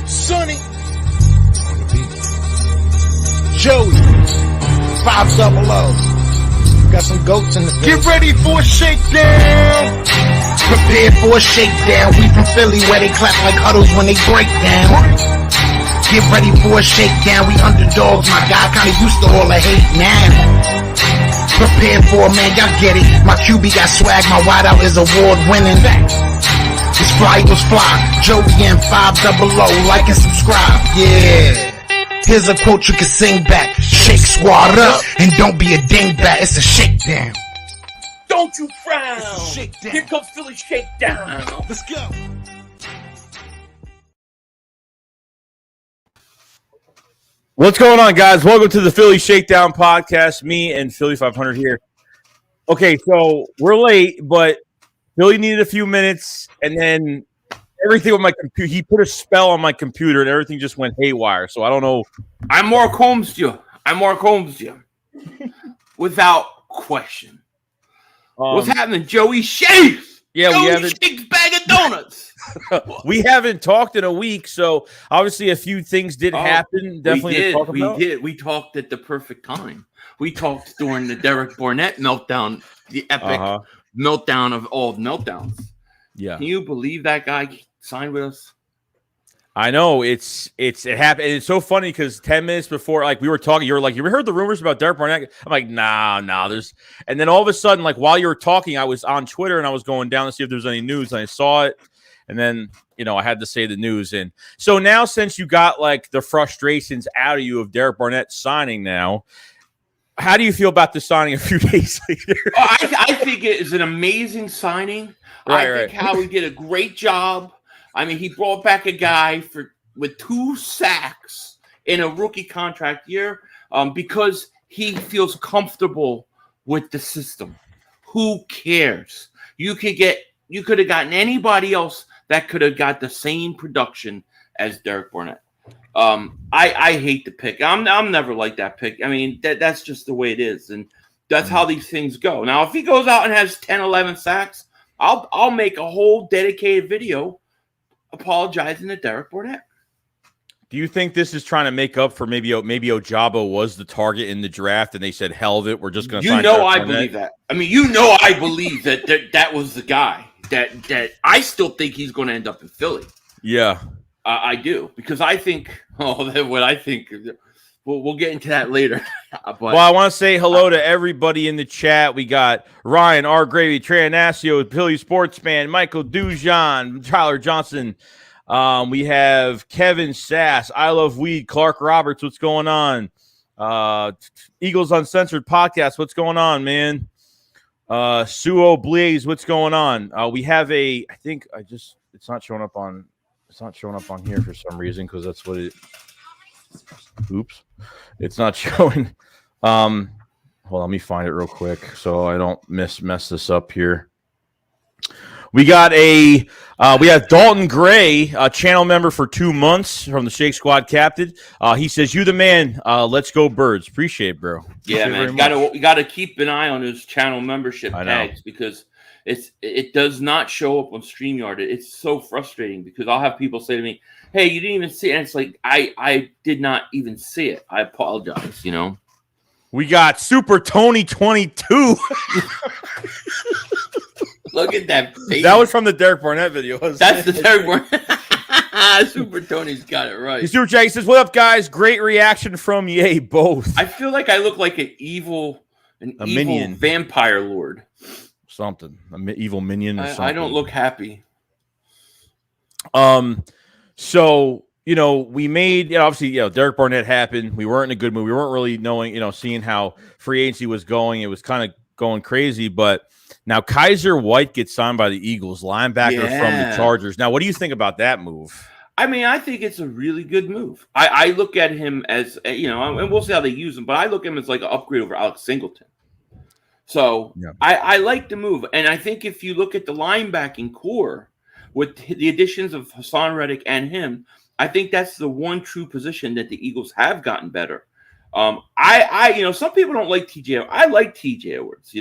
Sonny, Joey, 500. Got some goats in the field. Get ready for a shakedown. Prepare for a shakedown. We from Philly where they clap like huddles when they break down. Get ready for a shakedown. We underdogs, my guy. Kinda used to all the hate now. Prepare for it, man. Y'all get it. My QB got swag. My wideout is award winning. This fly was fly. Joey and 500. Like and subscribe. Yeah. Here's a quote you can sing back. Shake squad up and don't be a dingbat. It's a shakedown. Don't you frown. Shakedown. Here comes Philly Shakedown. Let's go. What's going on, guys? Welcome to the Philly Shakedown podcast. Me and Philly 500 here. Okay, so we're late, but Philly needed a few minutes, and then everything with my computer, he put a spell on my computer, and everything just went haywire. So I don't know. I'm Mark Holmes you. Without question. What's happening, Joey Shakes? Yeah, Joey Shakes bag of donuts. We haven't talked in a week, so obviously a few things did happen. Definitely to talk about. We talked at the perfect time. We talked during the Derek Barnett meltdown, the epic meltdown of all meltdowns. Yeah. Can you believe that guy signed with us? I know it happened. And it's so funny because 10 minutes before, like we were talking, you were like, "You heard the rumors about Derek Barnett?" I'm like, "Nah, there's." And then all of a sudden, like while you were talking, I was on Twitter and I was going down to see if there's any news, and I saw it, and then I had to say the news. And so now, since you got like the frustrations out of you of Derek Barnett signing, now, how do you feel about the signing a few days later? I think it is an amazing signing. I think Howie did a great job. I mean, he brought back a guy with 2 sacks in a rookie contract year because he feels comfortable with the system. Who cares? You could have gotten anybody else that could have got the same production as Derek Barnett. I hate the pick. I'm never like that pick. I mean, that's just the way it is, and that's how these things go. Now, if he goes out and has 10, 11 sacks, I'll make a whole dedicated video apologizing to Derek Barnett. Do you think this is trying to make up for maybe Ojabo was the target in the draft and they said, hell of it, we're just going to sign Derek Barnett? Believe that. I mean, I believe that was the guy that I still think he's going to end up in Philly. Yeah. I do, because I think what I think. We'll get into that later. Well, I want to say hello to everybody in the chat. We got Ryan, R. Gravy, Trey Anasio, Philly Sportsman, Michael Dujon, Tyler Johnson. We have Kevin Sass, I Love Weed, Clark Roberts. What's going on? Eagles Uncensored Podcast. What's going on, man? Suo Blaze. What's going on? We have it's not showing up on here for some reason because that's what it. Oops, it's not showing. Hold on, let me find it real quick so I don't mess this up here. We got we have Dalton Gray, a channel member for 2 months from the Shake Squad captain. He says, "You the man. Let's go Birds." Appreciate it, bro. Yeah, man. You gotta keep an eye on his channel membership tags because it does not show up on StreamYard. It's so frustrating because I'll have people say to me, "Hey, you didn't even see it." And it's like, I did not even see it. I apologize, We got Super Tony 22. Look at that face. That was from the Derek Barnett video. That's the Derek Barnett. Super Tony's got it right. Super Jack says, "What up, guys? Great reaction from Yay, both." I feel like I look like an evil minion. Vampire lord. Something. An evil minion or something. I don't look happy. So, we made, obviously, Derek Barnett happened. We weren't in a good mood. We weren't really knowing, seeing how free agency was going. It was kind of going crazy. But now Kyzir White gets signed by the Eagles, linebacker from the Chargers. Now, what do you think about that move? I mean, I think it's a really good move. I look at him as, and we'll see how they use him, but I look at him as like an upgrade over Alex Singleton. So I like the move. And I think if you look at the linebacking core with the additions of Hassan Reddick and him, I think that's the one true position that the Eagles have gotten better. Some people don't like TJ. I like TJ Edwards,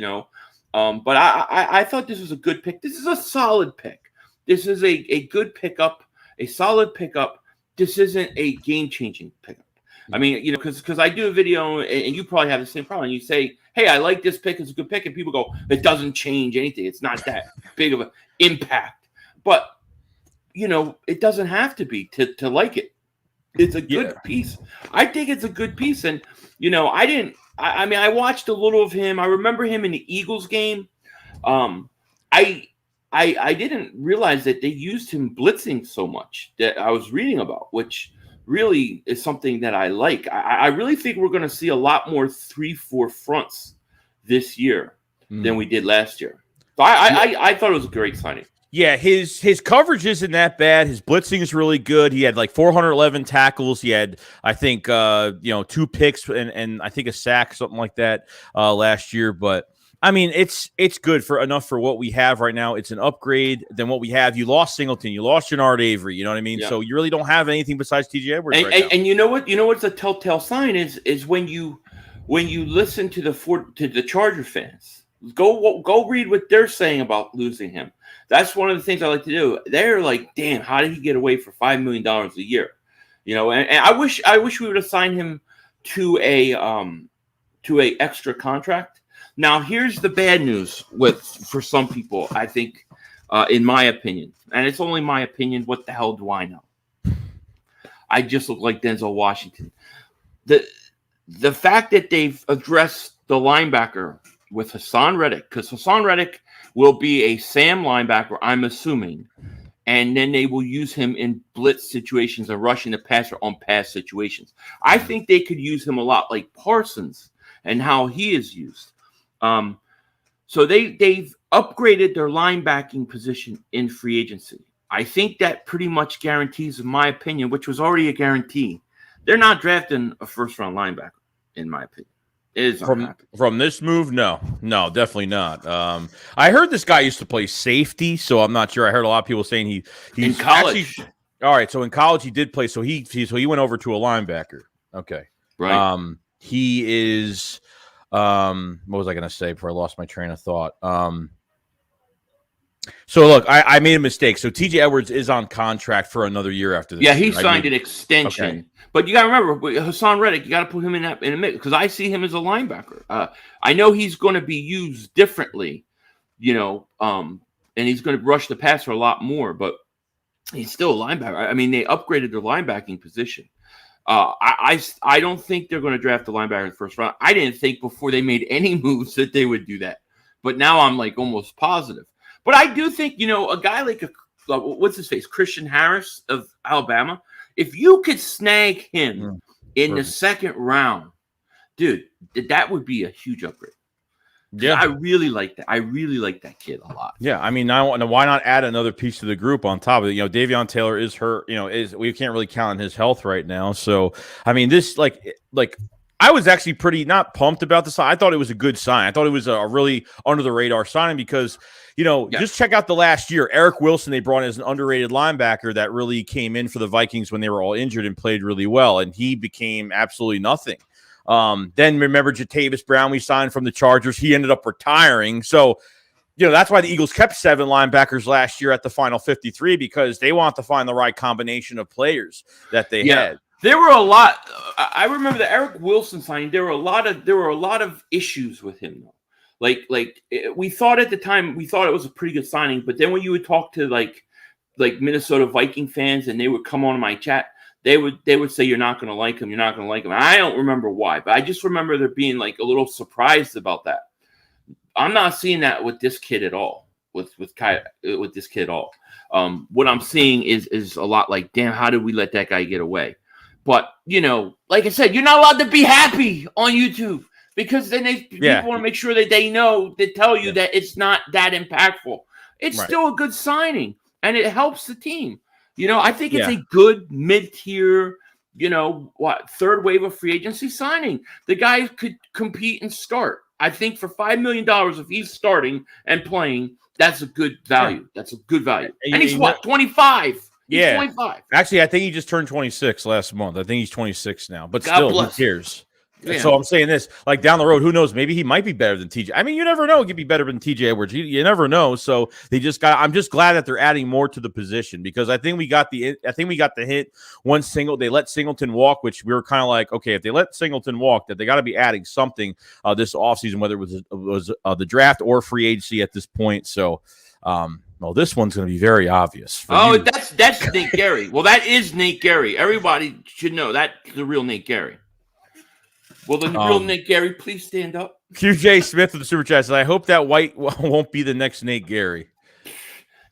but I thought this was a good pick. This is a solid pick. This is a good pickup. a solid pickup. This isn't a game-changing pickup. I mean, because I do a video, and you probably have the same problem. You say, hey, I like this pick. It's a good pick. And people go, it doesn't change anything. It's not that big of an impact. But, it doesn't have to be to like it. It's a good piece. I think it's a good piece. And, I watched a little of him. I remember him in the Eagles game. I didn't realize that they used him blitzing so much that I was reading about, which really is something that I like. I really think we're going to see a lot more 3-4 fronts this year than we did last year. So I thought it was a great signing. Yeah, his coverage isn't that bad. His blitzing is really good. He had like 411 tackles. He had, I think, 2 picks and I think a sack, something like that last year. But I mean, it's good for enough for what we have right now. It's an upgrade than what we have. You lost Singleton, you lost Jannard Avery. You know what I mean? Yeah. So you really don't have anything besides TJ Edwards right now. And you know what? You know what's a telltale sign is when you listen to the Charger fans. Go read what they're saying about losing him. That's one of the things I like to do. They're like, damn, how did he get away for $5 million a year? And I wish we would have signed him to a extra contract. Now, here's the bad news for some people, I think, in my opinion. And it's only my opinion. What the hell do I know? I just look like Denzel Washington. The fact that they've addressed the linebacker with Hassan Reddick, because Hassan Reddick will be a Sam linebacker, I'm assuming, and then they will use him in blitz situations and rushing the passer on pass situations. I think they could use him a lot like Parsons and how he is used. So they've upgraded their linebacking position in free agency. I think that pretty much guarantees, in my opinion, which was already a guarantee, they're not drafting a first-round linebacker, in my opinion. It is from this move, no, definitely not. I heard this guy used to play safety, so I'm not sure. I heard a lot of people saying he's in college. Actually, all right, so in college he did play, so he went over to a linebacker. Okay, right. He is. What was I going to say before I lost my train of thought? So look, I made a mistake. So TJ Edwards is on contract for another year after this. Yeah, he signed an extension. Okay. But you got to remember, Hassan Reddick, you got to put him in a mix because I see him as a linebacker. I know he's going to be used differently, and he's going to rush the passer a lot more, but he's still a linebacker. I mean, they upgraded their linebacking position. I don't think they're going to draft a linebacker in the first round. I didn't think before they made any moves that they would do that, but now I'm like almost positive. But I do think, a guy like what's his face, Christian Harris of Alabama. If you could snag him in the second round, dude, that would be a huge upgrade. Yeah, I really like that. I really like that kid a lot. Yeah, I mean, why not add another piece to the group on top of it? Davion Taylor is hurt. We can't really count on his health right now. So, I mean, this like I was actually pretty not pumped about the sign. I thought it was a good sign. I thought it was a really under the radar sign because just check out the last year. Eric Wilson they brought in as an underrated linebacker that really came in for the Vikings when they were all injured and played really well, and he became absolutely nothing. Then remember Jatavis Brown we signed from the Chargers. He ended up retiring. So, that's why the Eagles kept 7 linebackers last year at the final 53 because they want to find the right combination of players that they had. There were a lot. I remember the Eric Wilson signing. There were a lot of issues with him though. Like we thought at the time it was a pretty good signing, but then when you would talk to like Minnesota Viking fans and they would come on my chat, they would say you're not going to like him. You're not going to like him. And I don't remember why, but I just remember there being like a little surprised about that. I'm not seeing that with this kid at all. With this kid at all. What I'm seeing is a lot like, damn, how did we let that guy get away? But like I said, you're not allowed to be happy on YouTube because then people want to make sure that they tell you that it's not that impactful. It's still a good signing and it helps the team. I think it's a good mid-tier, third wave of free agency signing. The guy could compete and start. I think for $5 million, if he's starting and playing, that's a good value. Sure. That's a good value. And he's 25. He's 25. Actually, I think he just turned 26 last month. I think he's 26 now. But still, who cares? Yeah. So I'm saying this, like down the road, who knows? Maybe he might be better than TJ. I mean, you never know. He could be better than TJ Edwards. You never know. So I'm just glad that they're adding more to the position because I think we got the hint they let Singleton walk, which we were kind of like, okay, if they let Singleton walk, that they got to be adding something this offseason, whether it was the draft or free agency at this point. So, well, this one's going to be very obvious. That's Nate Gary. Well, that is Nate Gary. Everybody should know that's the real Nate Gary. Will the real Nate Gary please stand up? QJ Smith of the Super Chat says, I hope that white won't be the next Nate Gary.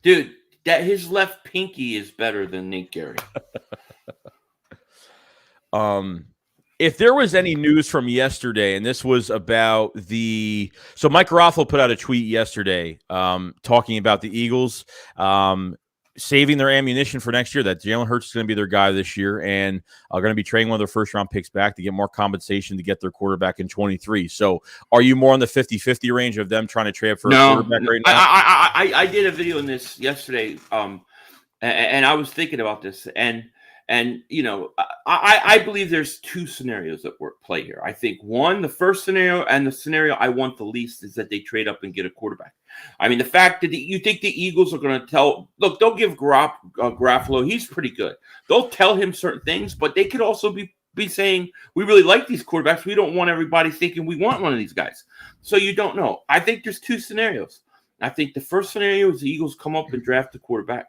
Dude, that his left pinky is better than Nate Gary. If there was any news from yesterday, and this was about so Mike Garofalo put out a tweet yesterday talking about the Eagles saving their ammunition for next year, that Jalen Hurts is going to be their guy this year and are going to be trading one of their first-round picks back to get more compensation to get their quarterback in 23. So are you more on the 50-50 range of them trying to trade for a quarterback right now? I did a video on this yesterday, and I was thinking about this, and you know, I believe there's two scenarios that play here. I think one, the first scenario, and the scenario I want the least, is that they trade up and get a quarterback. I mean, the fact that you think the Eagles are going to they'll give Garofalo, he's pretty good. They'll tell him certain things, but they could also be saying, we really like these quarterbacks. We don't want everybody thinking we want one of these guys. So you don't know. I think there's two scenarios. I think the first scenario is the Eagles come up and draft a quarterback.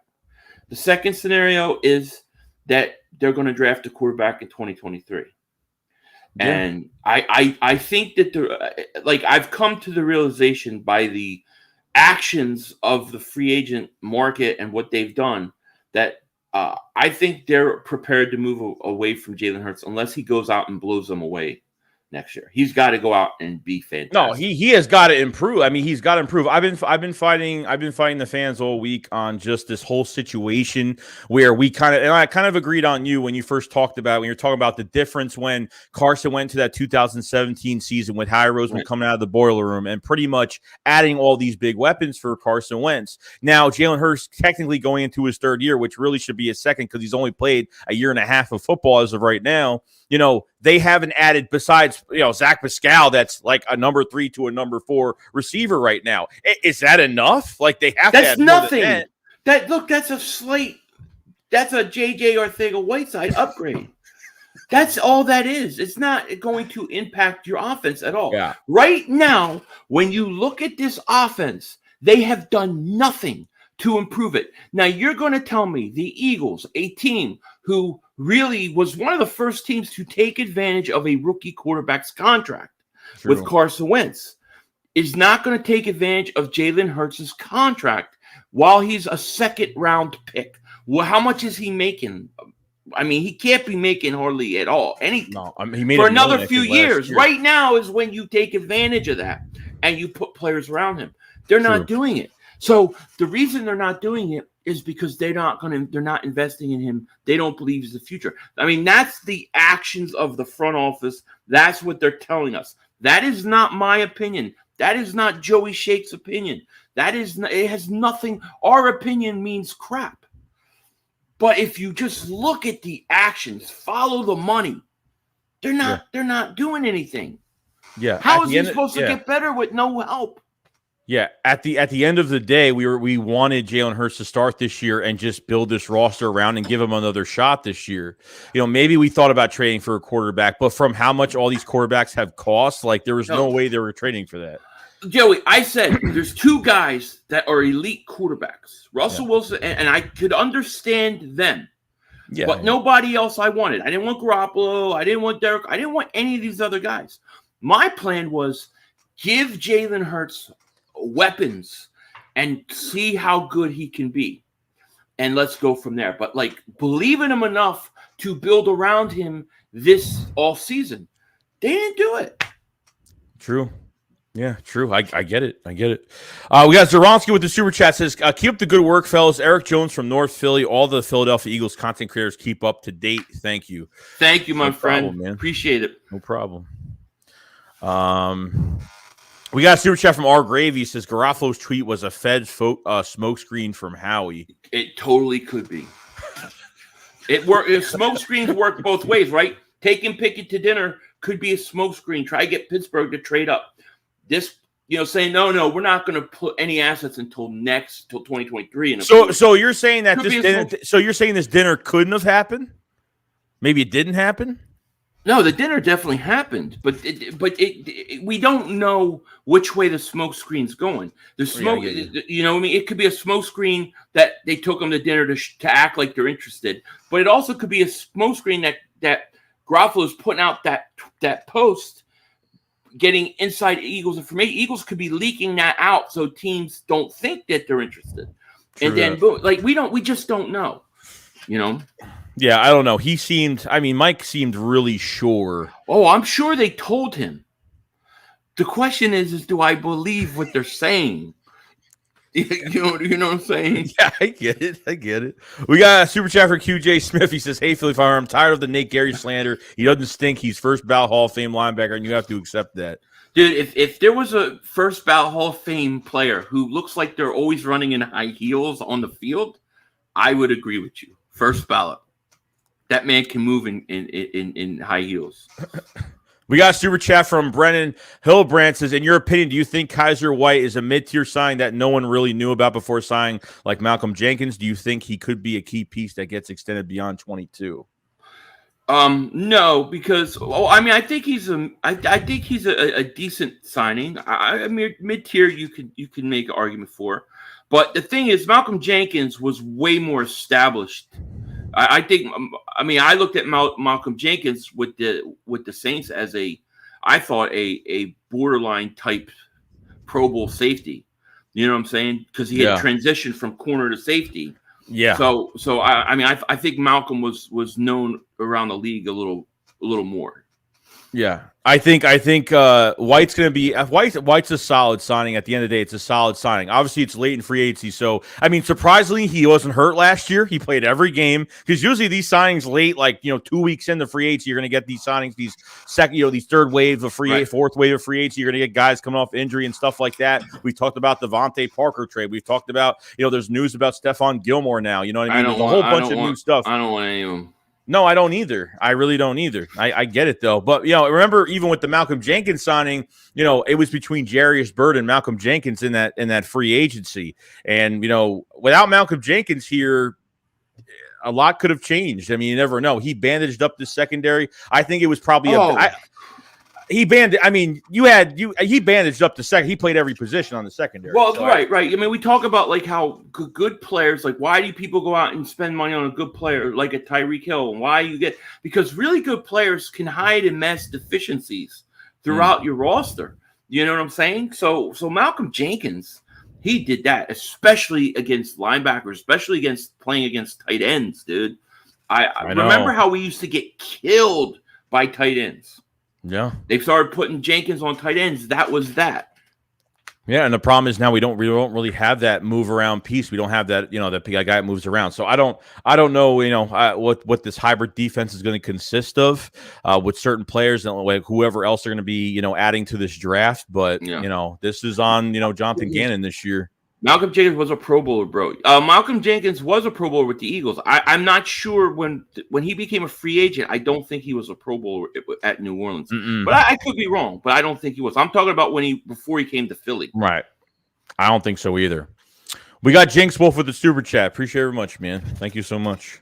The second scenario is that they're going to draft a quarterback in 2023. Yeah. And I think that I've come to the realization by the actions of the free agent market and what they've done that I think they're prepared to move away from Jalen Hurts unless he goes out and blows them away next year. He's got to go out and be fantastic. No, he has got to improve. I mean, he's got to improve. I've been fighting the fans all week on just this whole situation where I kind of agreed on you when you first talked about when you're talking about the difference when Carson went to that 2017 season with Harry Roseman coming out of the boiler room and pretty much adding all these big weapons for Carson Wentz. Now Jalen Hurts technically going into his third year, which really should be his second because he's only played a year and a half of football as of right now. You know, they haven't added besides, Zach Pascal, that's like a number 3 to a number 4 receiver right now. Is that enough? Like they have that's to add nothing. That's a slate. That's a JJ Arcega-Whiteside upgrade. That's all that is. It's not going to impact your offense at all. Yeah. Right now, when you look at this offense, they have done nothing to improve it. Now, you're going to tell me the Eagles, a team who really was one of the first teams to take advantage of a rookie quarterback's contract with Carson Wentz, is not going to take advantage of Jalen Hurts' contract while he's a second-round pick. Well, how much is he making? I mean, he can't be making hardly at all anything. No, I mean, he made for another few years. Year. Right now is when you take advantage of that and you put players around him. They're not doing it. So the reason they're not doing it is because they're not investing in him. They don't believe he's the future. I mean, that's the actions of the front office. That's what they're telling us. That is not my opinion. That is not Joey Shake's opinion. It has nothing. Our opinion means crap. But if you just look at the actions, follow the money, they're not doing anything. Yeah. How is he supposed to get better with no help? Yeah, at the end of the day, we wanted Jalen Hurts to start this year and just build this roster around and give him another shot this year. Maybe we thought about trading for a quarterback, but from how much all these quarterbacks have cost, like there was no way they were trading for that. Joey, I said there's two guys that are elite quarterbacks, Russell Wilson, and I could understand them. Yeah, but nobody else I wanted. I didn't want Garoppolo. I didn't want Derek. I didn't want any of these other guys. My plan was give Jalen Hurts weapons and see how good he can be, and let's go from there. But believe in him enough to build around him this all season. They didn't do it. True. Yeah, true. I get it. We got Zoronsky with the super chat says, keep up the good work, fellas. Eric Jones from North Philly. All the Philadelphia Eagles content creators keep up to date. Thank you. Thank you, my friend. Man. Appreciate it. No problem. We got a super chat from R. Gravy. He says Garofalo's tweet was a Fed's smokescreen from Howie. It totally could be. It worked. If smoke screens work both ways, right? Take him, pick it to dinner. could be a smokescreen. Try to get Pittsburgh to trade up. This, saying no, we're not going to put any assets until 2023. So you're saying that this dinner couldn't have happened? Maybe it didn't happen? No, the dinner definitely happened, but we don't know which way the smoke screen's going. The smoke, it could be a smoke screen that they took them to dinner to act like they're interested, but it also could be a smoke screen that Garofalo's putting out that post, getting inside Eagles information. Eagles could be leaking that out so teams don't think that they're interested, and then boom, we just don't know, Yeah, I don't know. Mike seemed really sure. Oh, I'm sure they told him. The question is do I believe what they're saying? You know what I'm saying? Yeah, I get it. We got a super chat for QJ Smith. He says, "Hey, Philly Fire, I'm tired of the Nate Gary slander. He doesn't stink. He's first ballot Hall of Fame linebacker, and you have to accept that." Dude, if there was a first ballot Hall of Fame player who looks like they're always running in high heels on the field, I would agree with you. First ballot. That man can move in high heels. We got a super chat from Brennan Hillbrand. Says, in your opinion, do you think Kyzir White is a mid-tier signing that no one really knew about before signing, like Malcolm Jenkins? Do you think he could be a key piece that gets extended beyond 22? No, because I think he's a decent signing. I mean, mid-tier you can make an argument for, but the thing is, Malcolm Jenkins was way more established. I think. I mean, I looked at Malcolm Jenkins with the Saints as I thought a borderline type Pro Bowl safety. You know what I'm saying? Because he had transitioned from corner to safety. Yeah. So I think Malcolm was known around the league a little more. Yeah. I think White's going to be White's a solid signing. At the end of the day, it's a solid signing. Obviously, it's late in free agency, so I mean, surprisingly, he wasn't hurt last year. He played every game because usually these signings late, 2 weeks into free agency, you're going to get these signings, these these third wave of free, fourth wave of free agency. You're going to get guys coming off injury and stuff like that. We talked about the Devontae Parker trade. We've talked about there's news about Stephon Gilmore now. You know what I mean? There's a whole bunch of new stuff. I don't want any of them. No, I don't either. I really don't either. I get it, though. But, remember, even with the Malcolm Jenkins signing, it was between Jarius Byrd and Malcolm Jenkins in that free agency. And, without Malcolm Jenkins here, a lot could have changed. I mean, you never know. He bandaged up the secondary. I think it was probably he bandaged up the second. He played every position on the secondary. Well, right. I mean, we talk about how good players. Why do people go out and spend money on a good player like a Tyreek Hill? And because really good players can hide and mask deficiencies throughout your roster. You know what I'm saying? So Malcolm Jenkins, he did that, especially against linebackers, especially playing against tight ends, dude. I remember how we used to get killed by tight ends. Yeah, they started putting Jenkins on tight ends. That was that. Yeah, and the problem is now we don't really have that move around piece. We don't have that that guy that moves around. So I don't know what this hybrid defense is going to consist of with certain players and whoever else are going to be adding to this draft. But this is on Jonathan Gannon this year. Malcolm Jenkins was a Pro Bowler, bro. Malcolm Jenkins was a Pro Bowler with the Eagles. I'm not sure when he became a free agent. I don't think he was a Pro Bowler at New Orleans. But I could be wrong. But I don't think he was. I'm talking about before he came to Philly. Right. I don't think so either. We got Jinx Wolf with the super chat. Appreciate it very much, man. Thank you so much.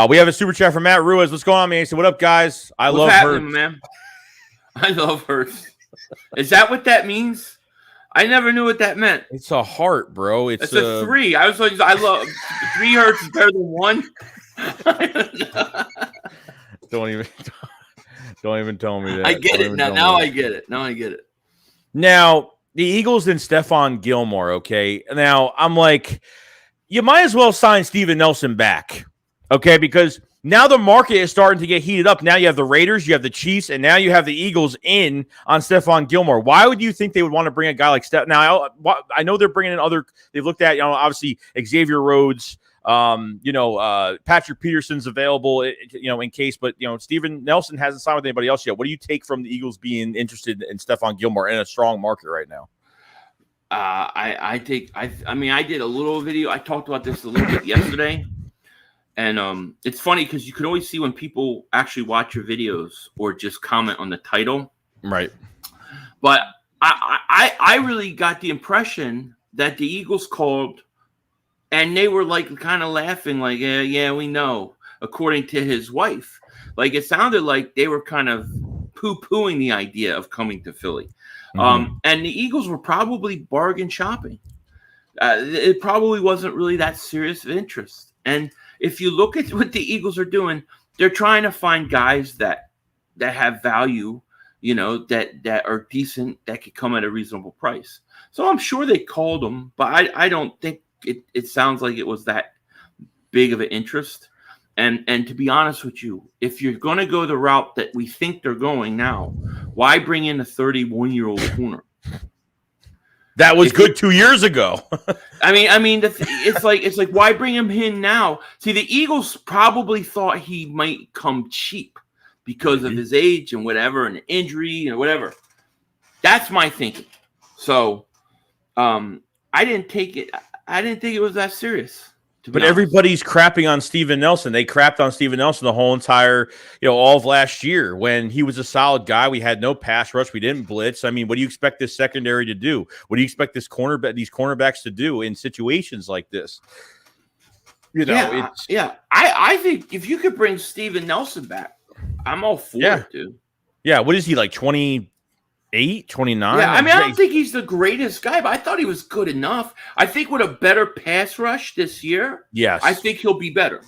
We have a super chat from Matt Ruiz. What's going on, man? He said, "What up, guys? I love her, man. I love her. Is that what that means? I never knew what that meant. It's a heart, bro. It's a 3. I love 3 hurts is better than 1. Don't even tell me that. I get it now. Now I get it. Now the Eagles and Stephon Gilmore. Okay. Now I'm like, you might as well sign Steven Nelson back. Okay, because now the market is starting to get heated up. Now you have the Raiders, you have the Chiefs, and now you have the Eagles in on Stephon Gilmore. Why would you think they would want to bring a guy like Steph? Now, I know they're bringing in other – they've looked at, obviously Xavier Rhodes, Patrick Peterson's available, in case. But, Steven Nelson hasn't signed with anybody else yet. What do you take from the Eagles being interested in Stephon Gilmore in a strong market right now? I did a little video. I talked about this a little bit yesterday. And it's funny because you can always see when people actually watch your videos or just comment on the title. Right. But I really got the impression that the Eagles called and they were like kind of laughing like, yeah, we know, according to his wife. Like it sounded like they were kind of poo-pooing the idea of coming to Philly. And the Eagles were probably bargain shopping. It probably wasn't really that serious of interest. And if you look at what the Eagles are doing, they're trying to find guys that have value, that are decent, that could come at a reasonable price. So I'm sure they called them, but I don't think it sounds like it was that big of an interest. And to be honest with you, if you're going to go the route that we think they're going now, why bring in a 31-year-old corner? That was good 2 years ago. I mean, it's like why bring him in now? See, the Eagles probably thought he might come cheap because of his age and whatever, and injury and whatever. That's my thinking. So, I didn't think it was that serious. But everybody's crapping on Steven Nelson. They crapped on Steven Nelson the whole entire, all of last year when he was a solid guy. We had no pass rush. We didn't blitz. I mean, what do you expect this secondary to do? What do you expect these cornerbacks to do in situations like this? I think if you could bring Steven Nelson back, I'm all for it, dude. Yeah, what is he, like 28, 29? Yeah, I mean, I don't think he's the greatest guy, but I thought he was good enough. I think with a better pass rush this year, yes, I think he'll be better.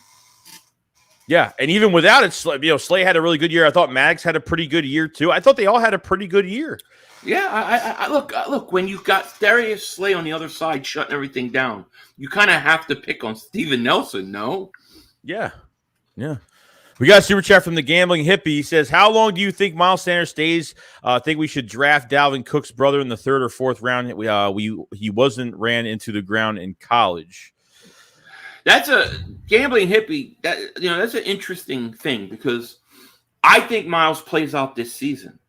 Yeah, and even without it, Slay had a really good year. I thought Maddox had a pretty good year too. I thought they all had a pretty good year. Yeah, I look. When you've got Darius Slay on the other side shutting everything down, you kind of have to pick on Steven Nelson, no? Yeah. We got a super chat from the Gambling Hippie. He says, how long do you think Miles Sanders stays? Think we should draft Dalvin Cook's brother in the 3rd or 4th round? He wasn't ran into the ground in college. That's a Gambling Hippie. That's an interesting thing because I think Miles plays out this season.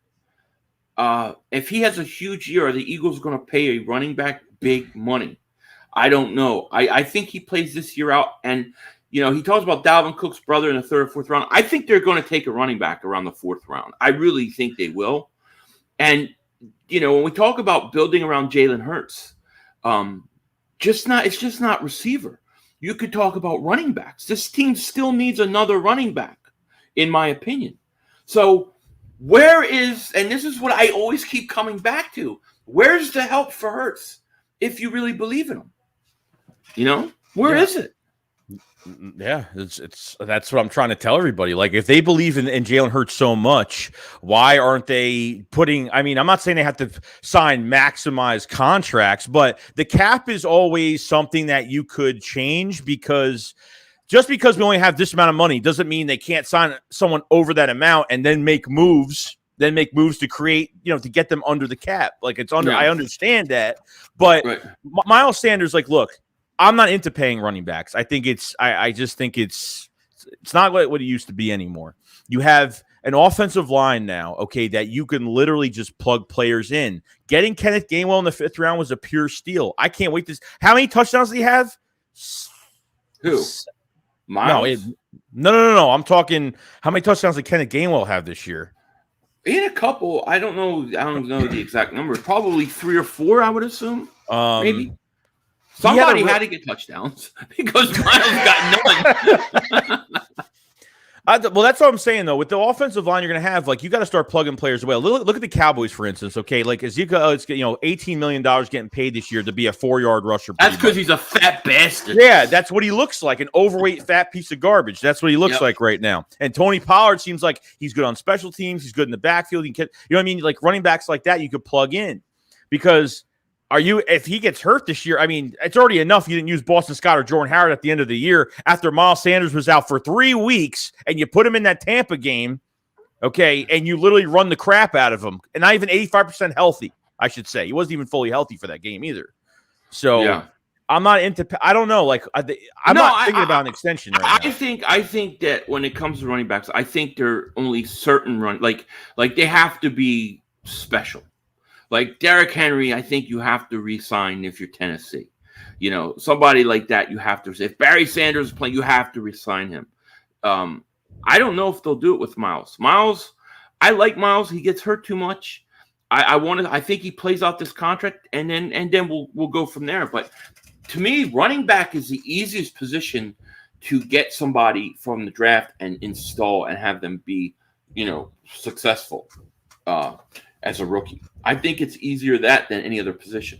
If he has a huge year, are the Eagles going to pay a running back big money? I don't know. I think he plays this year out, and he talks about Dalvin Cook's brother in the 3rd or 4th round. I think they're going to take a running back around the 4th round. I really think they will. And, when we talk about building around Jalen Hurts, it's just not receiver. You could talk about running backs. This team still needs another running back, in my opinion. So and this is what I always keep coming back to, where's the help for Hurts if you really believe in him? Where is it? Yeah, it's that's what I'm trying to tell everybody. Like, if they believe in Jalen Hurts so much, why aren't they putting? I mean, I'm not saying they have to sign maximized contracts, but the cap is always something that you could change because just because we only have this amount of money doesn't mean they can't sign someone over that amount and then make moves. To create, to get them under the cap. Like it's under. Yeah. I understand that, but right. Miles Sanders, like, look. I'm not into paying running backs. I think I just think it's not what it used to be anymore. You have an offensive line now, okay, that you can literally just plug players in. Getting Kenneth Gainwell in the 5th round was a pure steal. I can't wait how many touchdowns does he have? Who? Miles? No. I'm talking how many touchdowns did Kenneth Gainwell have this year? He had a couple. I don't know the exact number. Probably 3 or 4, I would assume. Maybe. Somebody had to get touchdowns because Miles got none. Well, that's what I'm saying, though. With the offensive line, you're going to have, you got to start plugging players away. Look at the Cowboys, for instance, okay? Like, Ezekiel, it's, $18 million getting paid this year to be a 4-yard rusher. That's because he's a fat bastard. Yeah, that's what he looks like, an overweight, fat piece of garbage. That's what he looks like right now. And Tony Pollard seems like he's good on special teams. He's good in the backfield. You know what I mean? Like, running backs like that, you could plug in because – if he gets hurt this year, I mean, it's already enough you didn't use Boston Scott or Jordan Howard at the end of the year after Miles Sanders was out for 3 weeks and you put him in that Tampa game, okay, and you literally run the crap out of him. And not even 85% healthy, I should say. He wasn't even fully healthy for that game either. So I'm not into – I don't know. Like, I'm not thinking about an extension right now. I think that when it comes to running backs, I think they're only certain like they have to be special. Like Derrick Henry, I think you have to re-sign if you're Tennessee. You know, somebody like that you have to. If Barry Sanders is playing, you have to resign him. I don't know if they'll do it with Miles. I like Miles. He gets hurt too much. I think he plays out this contract, and then we'll go from there. But to me, running back is the easiest position to get somebody from the draft and install and have them be, successful as a rookie. I think it's easier that than any other position.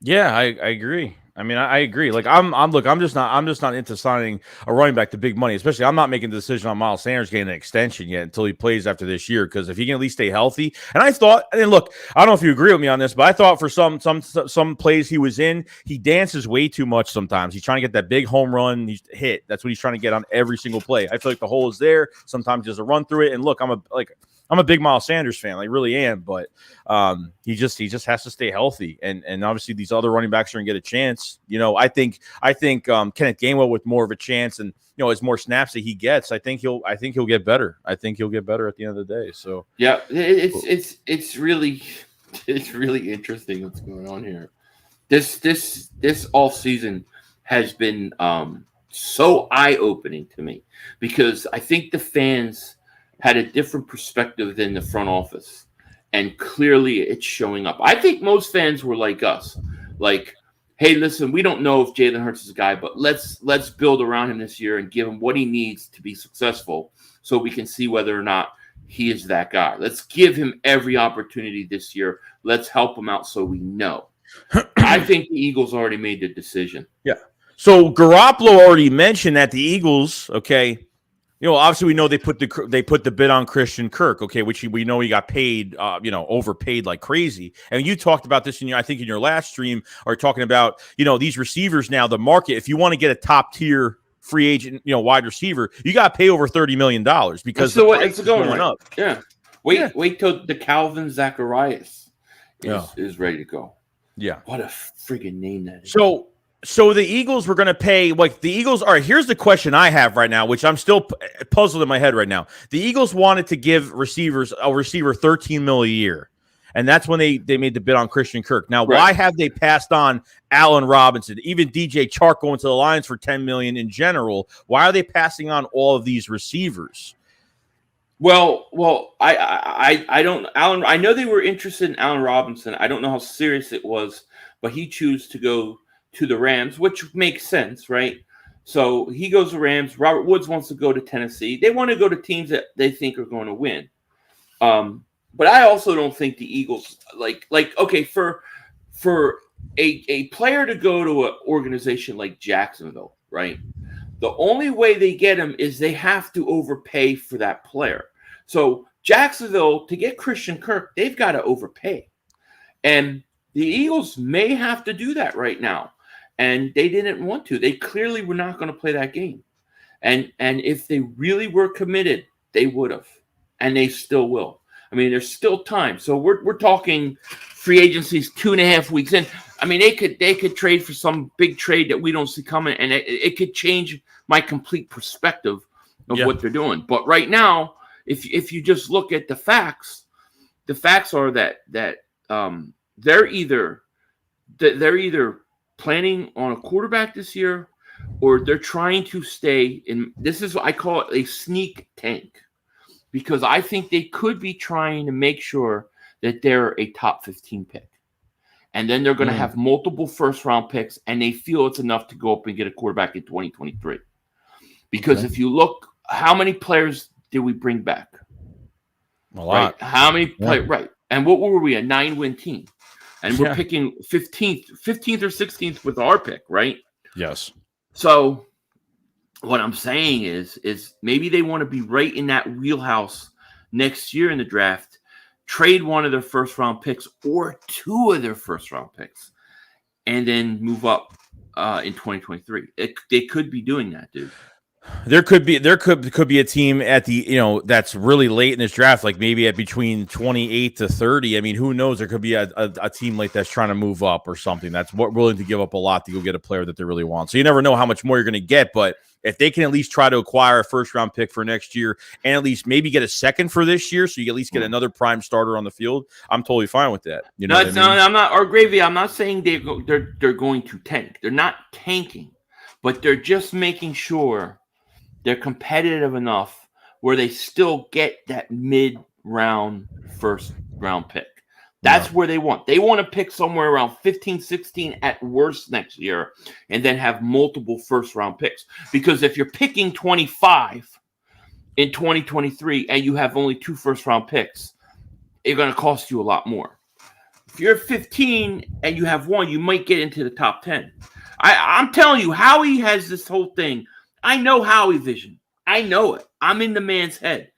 Yeah, I agree. I mean, I agree. Like I'm just not into signing a running back to big money, especially I'm not making the decision on Miles Sanders getting an extension yet until he plays after this year. Because if he can at least stay healthy, and I look, I don't know if you agree with me on this, but I thought for some plays he was in, he dances way too much sometimes. He's trying to get that big home run hit. That's what he's trying to get on every single play. I feel like the hole is there. Sometimes he does a run through it. And look, I'm a big Miles Sanders fan. I really am, but he just has to stay healthy. And obviously these other running backs are gonna get a chance. I think Kenneth Gainwell with more of a chance, and as more snaps that he gets, I think he'll get better. I think he'll get better at the end of the day. So yeah, it's really interesting what's going on here. This all season has been so eye-opening to me, because I think the fans had a different perspective than the front office, and clearly it's showing up. I think most fans were like us, like, hey, listen, we don't know if Jalen Hurts is a guy, but let's build around him this year and give him what he needs to be successful, so we can see whether or not he is that guy. Let's give him every opportunity this year. Let's help him out so we know. I think the Eagles already made the decision. Yeah. So Garoppolo already mentioned that the Eagles, okay, obviously we know they put the bid on Christian Kirk, okay, which we know he got paid, overpaid like crazy. And you talked about this in your last stream, or talking about, these receivers now, the market. If you want to get a top tier free agent, wide receiver, you got to pay over $30 million because the price is going up. Yeah. Wait till the Calvin Zacharias is ready to go. Yeah. What a friggin' name that is. So the Eagles were going to pay, like, the Eagles. All right, here's the question I have right now, which I'm still puzzled in my head right now. The Eagles wanted to give a receiver $13 million a year, and that's when they made the bid on Christian Kirk. Now, Why have they passed on Allen Robinson, even DJ Chark going to the Lions for $10 million in general? Why are they passing on all of these receivers? Well, I don't. I know they were interested in Allen Robinson. I don't know how serious it was, but he chose to go to the Rams, which makes sense, right? So he goes to Rams. Robert Woods wants to go to Tennessee. They want to go to teams that they think are going to win. But I also don't think the Eagles okay, for a player to go to an organization like Jacksonville, right? The only way they get him is they have to overpay for that player. So Jacksonville, to get Christian Kirk, they've got to overpay. And the Eagles may have to do that right now. And they didn't want to. They clearly were not going to play that game. And if they really were committed, they would have. And they still will. I mean, there's still time. So we're talking free agency's 2.5 weeks in. I mean, they could trade for some big trade that we don't see coming, and it could change my complete perspective of what they're doing. But right now, if you just look at the facts are that they're either planning on a quarterback this year, or they're trying to stay in. This is what I call it, a sneak tank, because I think they could be trying to make sure that they're a top 15 pick. And then they're going to have multiple first-round picks, and they feel it's enough to go up and get a quarterback in 2023. Because if you look, how many players did we bring back? A lot. Right? How many players? Right. And what were we, a 9-win team? And we're picking 15th or 16th with our pick, right? Yes. So what I'm saying is maybe they want to be right in that wheelhouse next year in the draft, trade one of their first-round picks or two of their first-round picks, and then move up in 2023. They could be doing that, dude. There could be a team at the that's really late in this draft, like maybe at between 28 to 30. I mean, who knows? There could be a team like that's trying to move up or something that's willing to give up a lot to go get a player that they really want. So you never know how much more you're going to get, but if they can at least try to acquire a first round pick for next year and at least maybe get a second for this year, so you at least get another prime starter on the field, I'm totally fine with that. You know, I'm not. Or Gravy, I'm not saying they're going to tank. They're not tanking, but they're just making sure they're competitive enough where they still get that mid-round first-round pick. That's where they want. They want to pick somewhere around 15, 16 at worst next year and then have multiple first-round picks. Because if you're picking 25 in 2023 and you have only 2 first-round picks, it's going to cost you a lot more. If you're 15 and you have 1, you might get into the top 10. I'm telling you, Howie has this whole thing. I know Howie vision. I know it. I'm in the man's head.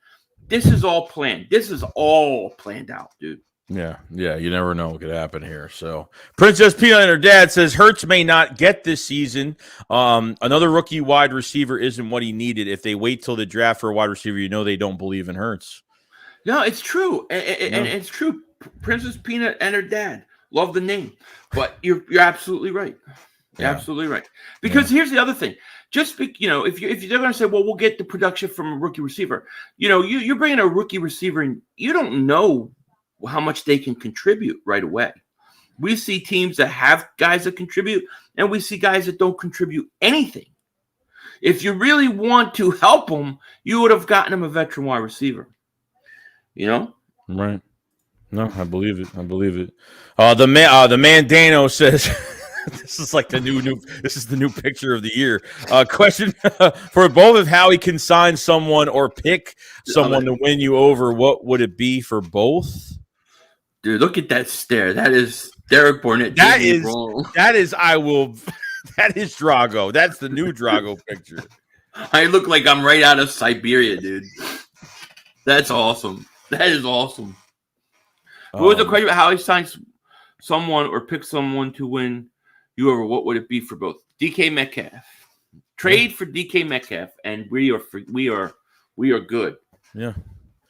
This is all planned. This is all planned out, dude. Yeah. You never know what could happen here. So Princess Peanut and her dad says Hurts may not get this season. Another rookie wide receiver isn't what he needed. If they wait till the draft for a wide receiver, they don't believe in Hurts. No, it's true. And it's true. Princess Peanut and her dad. Love the name. But you're absolutely right. You're absolutely right. Because here's the other thing. Just if they're going to say, well, we'll get the production from a rookie receiver, you're bringing a rookie receiver and you don't know how much they can contribute right away. We see teams that have guys that contribute, and we see guys that don't contribute anything. If you really want to help them, you would have gotten them a veteran wide receiver. Right? No, I believe it. The man Dano says. This is like this is the new picture of the year. Question for both of Howie can sign someone or pick someone to win you over. What would it be for both? Dude, look at that stare. That is Derek Barnett. That is Drago. That's the new Drago picture. I look like I'm right out of Siberia, dude. That's awesome. That is awesome. What was the question about Howie signs someone or picks someone to win you over? What would it be for both? DK Metcalf. Trade for DK Metcalf, and we are good. Yeah.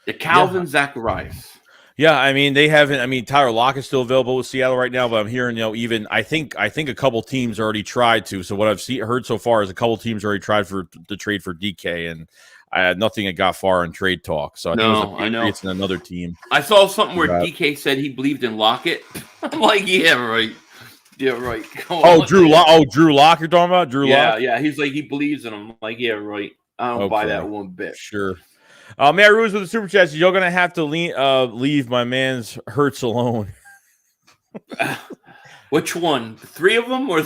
The Calvin Zacharias. Yeah, I mean they haven't. I mean Tyler Lockett is still available with Seattle right now, but I'm hearing even I think a couple teams already tried to. So what I've heard so far is a couple teams already tried to trade for DK, and I had nothing that got far in trade talk. So I think it was the Patriots and another team. I saw something where DK said he believed in Lockett. I'm like, yeah, right. Yeah, right. Drew Lock. You're talking about Drew Lock? Yeah. He's like he believes in him. I'm like, yeah, right. I don't buy that one bit. Sure. Matt Ruiz with the super chat. You're gonna have to leave my man's Hurts alone. Which one? 3 of them or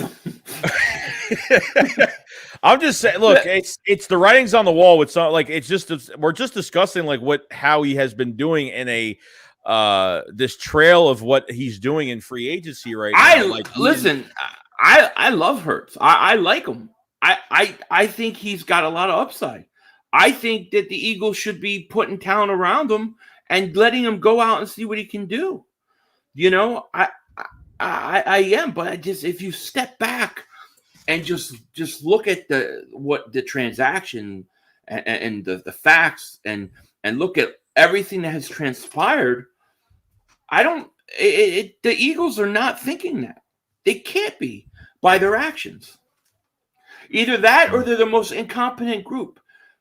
I'm just saying. Look, it's the writings on the wall. It's not like we're just discussing like how he has been doing in a this trail of what he's doing in free agency right now. I love Hurts. I like him. I think he's got a lot of upside. I think that the Eagles should be putting talent around him and letting him go out and see what he can do. I am, but if you step back and just look at the transaction and the facts and look at everything that has transpired, the Eagles are not thinking that. They can't be by their actions. Either that or they're the most incompetent group.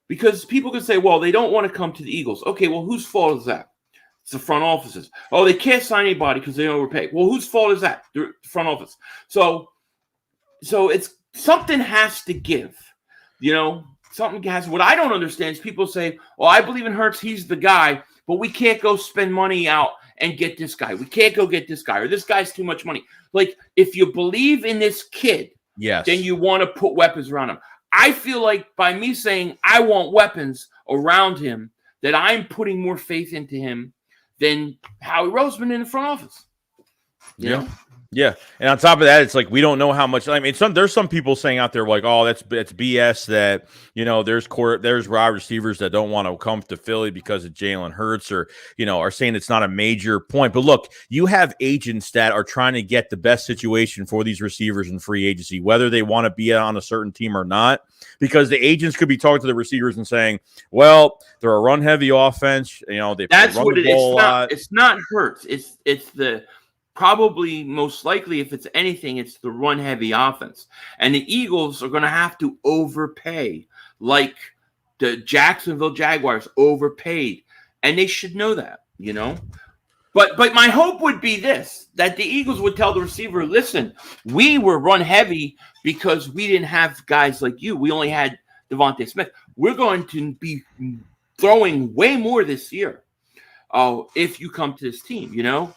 Because people can say, well, they don't want to come to the Eagles. Okay, well, whose fault is that? It's the front offices. Oh, they can't sign anybody because they overpay. Well, whose fault is that? The front office. So it's something has to give. Something has. What I don't understand is people say, well, I believe in Hurts. He's the guy, but we can't go spend money out and get this guy. We can't go get this guy, or this guy's too much money. Like, if you believe in this kid, then you want to put weapons around him. I feel like by me saying I want weapons around him, that I'm putting more faith into him than Howie Roseman in the front office. You know? Yeah, and on top of that, it's like we don't know how much. I mean, there's some people saying out there like, "Oh, that's BS." That there's wide receivers that don't want to come to Philly because of Jalen Hurts, or are saying it's not a major point. But look, you have agents that are trying to get the best situation for these receivers in free agency, whether they want to be on a certain team or not. Because the agents could be talking to the receivers and saying, "Well, they're a run-heavy offense. They run the ball a lot." It's not Hurts. It's the probably most likely, if it's anything, it's the run-heavy offense. And the Eagles are going to have to overpay, like the Jacksonville Jaguars overpaid, and they should know that, But my hope would be this, that the Eagles would tell the receiver, listen, we were run-heavy because we didn't have guys like you. We only had Devontae Smith. We're going to be throwing way more this year if you come to this team,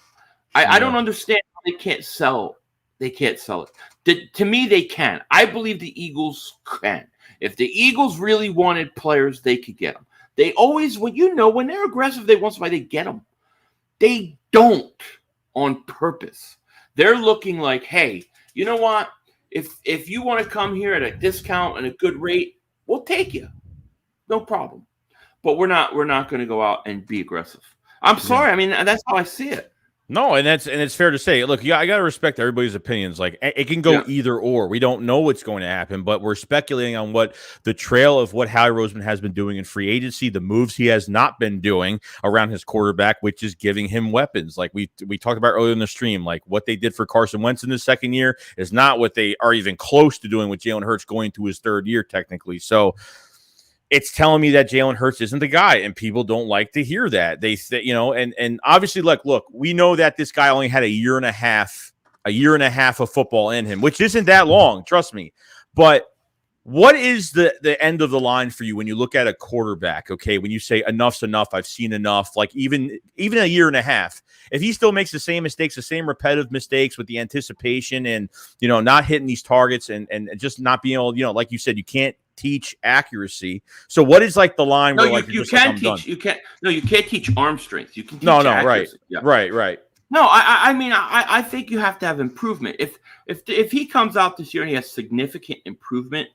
I don't understand how they can't sell. They can't sell it. To me, they can. I believe the Eagles can. If the Eagles really wanted players, they could get them. They always, when they're aggressive, they want somebody, they get them. They don't on purpose. They're looking like, hey, you know what? If you want to come here at a discount and a good rate, we'll take you. No problem. But we're not going to go out and be aggressive. I'm sorry. I mean, that's how I see it. No, and it's fair to say. Look, I got to respect everybody's opinions. Like, it can go either or. We don't know what's going to happen, but we're speculating on what the trail of what Howie Roseman has been doing in free agency, the moves he has not been doing around his quarterback, which is giving him weapons. Like we talked about earlier in the stream, like what they did for Carson Wentz in his second year is not what they are even close to doing with Jalen Hurts going to his third year, technically. So it's telling me that Jalen Hurts isn't the guy, and people don't like to hear that. And obviously, look, we know that this guy only had a year and a half of football in him, which isn't that long, trust me. But what is the end of the line for you when you look at a quarterback? Okay, when you say enough's enough, I've seen enough. Like even a year and a half, if he still makes the same mistakes, the same repetitive mistakes with the anticipation and not hitting these targets and just not being able, like you said, you can't teach accuracy. So what is like the line where you can't teach arm strength. You can teach accuracy. Right. No, I think you have to have improvement. If he comes out this year and he has significant improvement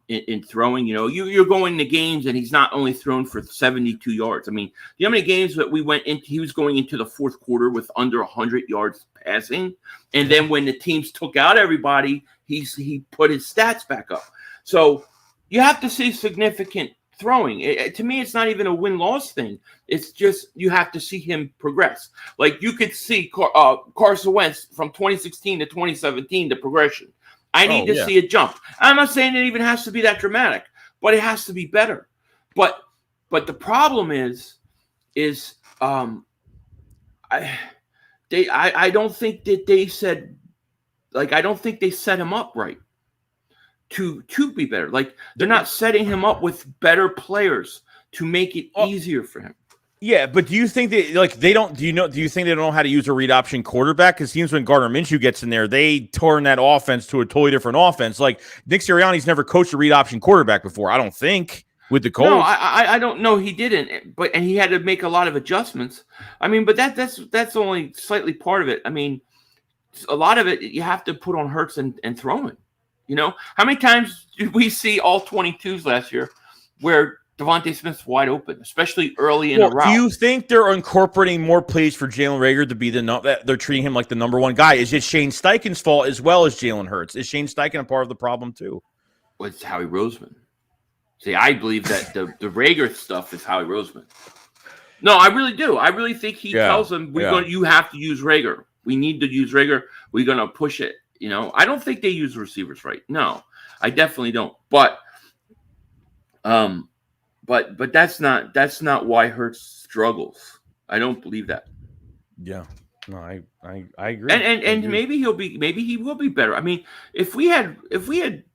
in throwing, you're going to games and he's not only thrown for 72 yards. I mean, how many games that we went into, he was going into the fourth quarter with under 100 yards passing. And then when the teams took out everybody, he put his stats back up. So you have to see significant throwing. To me, it's not even a win-loss thing. It's just you have to see him progress. Like you could see Carson Wentz from 2016 to 2017, the progression. I need to see a jump. I'm not saying it even has to be that dramatic, but it has to be better. But the problem is I don't think that they said, like, I don't think they set him up right to be better. Like they're not setting him up with better players to make it easier for him. Yeah, but do you think do you think they don't know how to use a read option quarterback? Because it seems when Gardner Minshew gets in there, they turn that offense to a totally different offense. Like Nick Sirianni's never coached a read option quarterback before, I don't think, with the Colts. No, I don't know. He didn't, and he had to make a lot of adjustments. I mean, but that's only slightly part of it. I mean, a lot of it you have to put on Hurts and throw it. How many times did we see all 22s last year where Devontae Smith's wide open, especially early in the route? Do you think they're incorporating more plays for Jalen Reagor to be that they're treating him like the number one guy? Is it Shane Steichen's fault as well as Jalen Hurts? Is Shane Steichen a part of the problem too? Well, it's Howie Roseman. See, I believe that the Reagor stuff is Howie Roseman. No, I really do. I really think he tells them, you have to use Reagor. We need to use Reagor. We're going to push it. I don't think they use receivers right. No, I definitely don't. But that's not why Hurts struggles. I don't believe that. Yeah. No, I agree. And maybe he will be better. I mean, if we had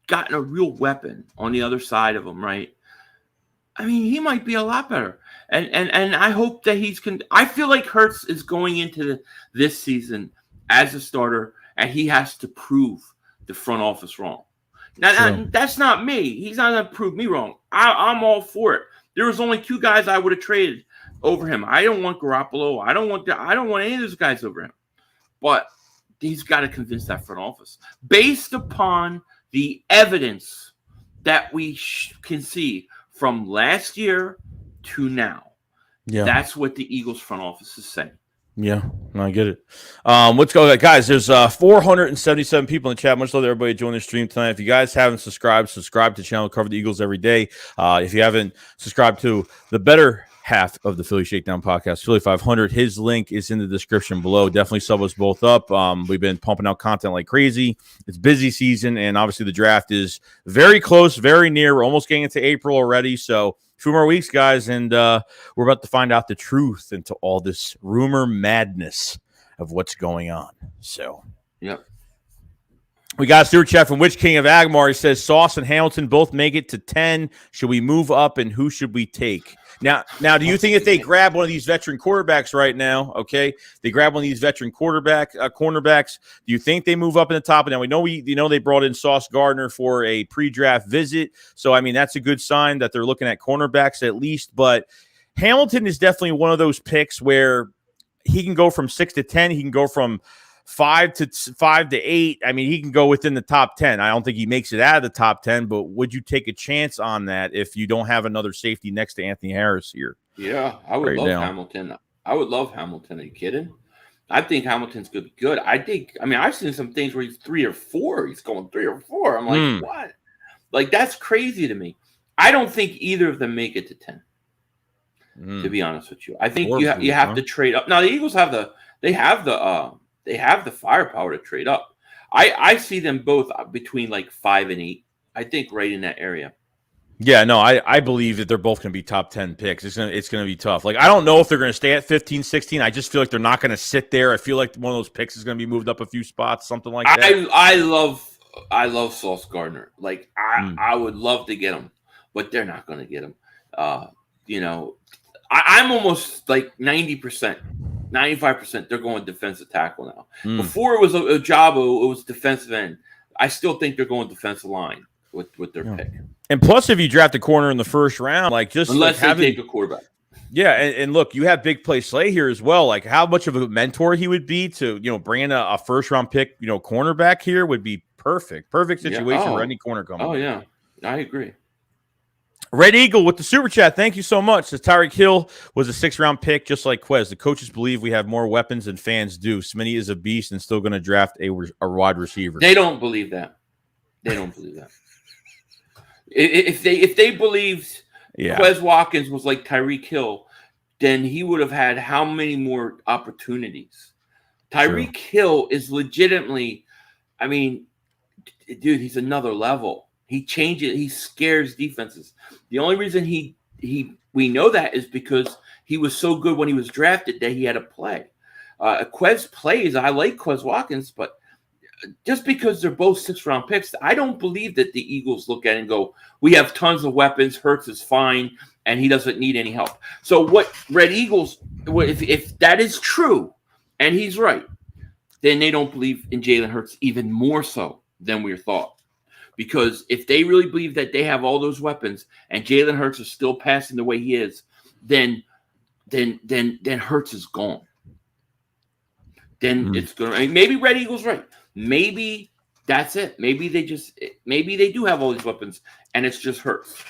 gotten a real weapon on the other side of him, right? I mean, he might be a lot better. And I hope that I feel like Hurts is going into this season as a starter, and he has to prove the front office wrong. Now, that's not me. He's not going to prove me wrong. I'm all for it. There was only two guys I would have traded over him. I don't want Garoppolo. I don't want any of those guys over him. But he's got to convince that front office based upon the evidence that we can see from last year to now. Yeah, that's what the Eagles front office is saying. Yeah, I get it. Let's go, guys. There's 477 people in the chat. Much love to everybody joining the stream tonight. If you guys haven't subscribed to the channel. Cover the Eagles every day. If you haven't subscribed to the better half of the Philly Shakedown podcast, Philly 500, his link is in the description below. Definitely sub us both up. We've been pumping out content like crazy. It's busy season, and obviously the draft is very close, very near. We're almost getting into April already, so 2 more weeks, guys, and we're about to find out the truth into all this rumor madness of what's going on. So, yep. We got a super chat from Witch King of Agmar. He says, Sauce and Hamilton both make it to 10. Should we move up, and who should we take? Now, do you think if they grab one of these veteran quarterbacks right now, okay, they grab one of these veteran cornerbacks, do you think they move up in the top? And now we know they brought in Sauce Gardner for a pre-draft visit. So, I mean, that's a good sign that they're looking at cornerbacks at least. But Hamilton is definitely one of those picks where he can go from 6 to 10. He can go from 5 to 8. I mean, he can go within the top 10. I don't think he makes it out of the top 10, but would you take a chance on that if you don't have another safety next to Anthony Harris here? Yeah, I would love Hamilton. I would love Hamilton. Are you kidding? I think Hamilton's going to be good. I've seen some things where he's 3 or 4. He's going 3 or 4. I'm like, what? Like, that's crazy to me. I don't think either of them make it to 10, to be honest with you. I think you have to trade up. Now, the Eagles have the firepower to trade up. I see them both between like 5 and 8. I think right in that area. Yeah, no, I believe that they're both going to be top 10 picks. It's going to be tough. Like, I don't know if they're going to stay at 15, 16. I just feel like they're not going to sit there. I feel like one of those picks is going to be moved up a few spots, something like that. I love Sauce Gardner. Like, I would love to get him, but they're not going to get him. I'm almost like 90%. 95%, they're going defensive tackle now. Before it was a Jabo, it was defensive end. I still think they're going defensive line with their pick. And plus, if you draft a corner in the first round, like just unless they take a quarterback. Yeah, and look, you have Big Play Slay here as well. Like how much of a mentor he would be to bring in a first round pick, cornerback here would be perfect situation for any corner coming. Oh yeah, I agree. Red Eagle with the super chat. Thank you so much. Says Tyreek Hill was a 6th-round pick, just like Quez. The coaches believe we have more weapons than fans do. Smitty is a beast and still going to draft a wide receiver. They don't believe that. If they believed Quez Watkins was like Tyreek Hill, then he would have had how many more opportunities? Tyreek Hill is legitimately, I mean, dude, he's another level. He changes. He scares defenses. The only reason we know that is because he was so good when he was drafted that he had to play. Quez plays. I like Quez Watkins, but just because they're both 6th-round picks, I don't believe that the Eagles look at it and go, "We have tons of weapons. Hurts is fine, and he doesn't need any help." So what Red Eagles, if that is true, and he's right, then they don't believe in Jalen Hurts even more so than we thought. Because if they really believe that they have all those weapons and Jalen Hurts is still passing the way he is, then Hurts is gone. Then it's going to – maybe Red Eagle's right. Maybe that's it. Maybe they do have all these weapons and it's just Hurts.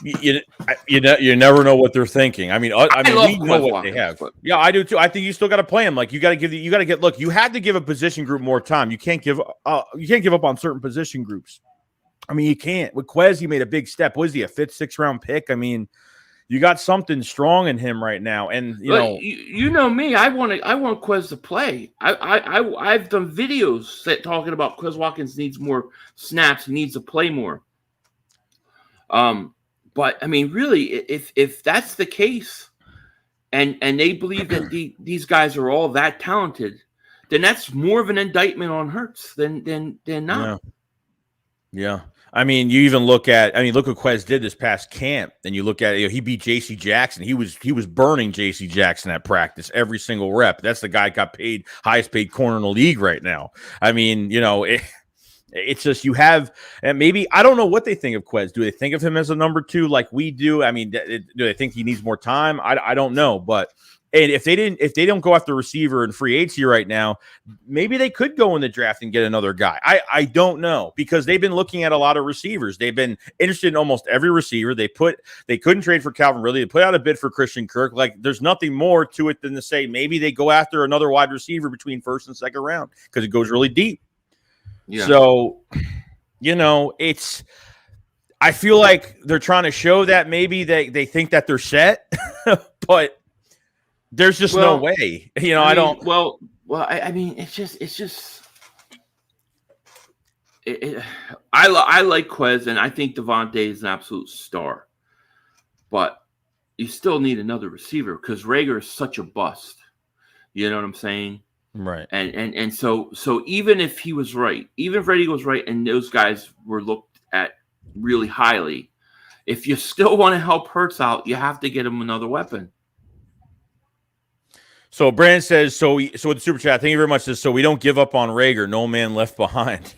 You never know what they're thinking. I mean, we know what they have. But yeah, I do too. I think you still got to play them. Like you got to get. Look, you had to give a position group more time. You can't give up on certain position groups. I mean, you can't. With Quez, he made a big step. Was he a 5th, 6th-round pick? I mean, you got something strong in him right now, and you know me. I want Quez to play. I've done videos talking about Quez Watkins needs more snaps. He needs to play more. But I mean, really, if that's the case, and they believe that these guys are all that talented, then that's more of an indictment on Hurts than not. Yeah. I mean, you even look what Quez did this past camp, and you look at he beat J.C. Jackson. He was burning J.C. Jackson at practice every single rep. That's the guy got paid highest paid corner in the league right now. I mean, it's just you have, and maybe I don't know what they think of Quez. Do they think of him as a number 2 like we do? I mean, do they think he needs more time? I don't know, but And if they don't go after receiver and free agency right now, maybe they could go in the draft and get another guy. I don't know, because they've been looking at a lot of receivers. They've been interested in almost every receiver. They couldn't trade for Calvin Ridley. They put out a bid for Christian Kirk. Like, there's nothing more to it than to say maybe they go after another wide receiver between first and second round, because it goes really deep. Yeah. So, I feel like they're trying to show that maybe they think that they're set, but there's just no way. I don't. Well, I mean, it's just. I like Quez, and I think Devontae is an absolute star, but you still need another receiver because Reagor is such a bust. You know what I'm saying? Right. And so even if he was right, even if Freddie was right, and those guys were looked at really highly, if you still want to help Hurts out, you have to get him another weapon. So Brandon says, so with the super chat, thank you very much. Says, so we don't give up on Reagor, no man left behind.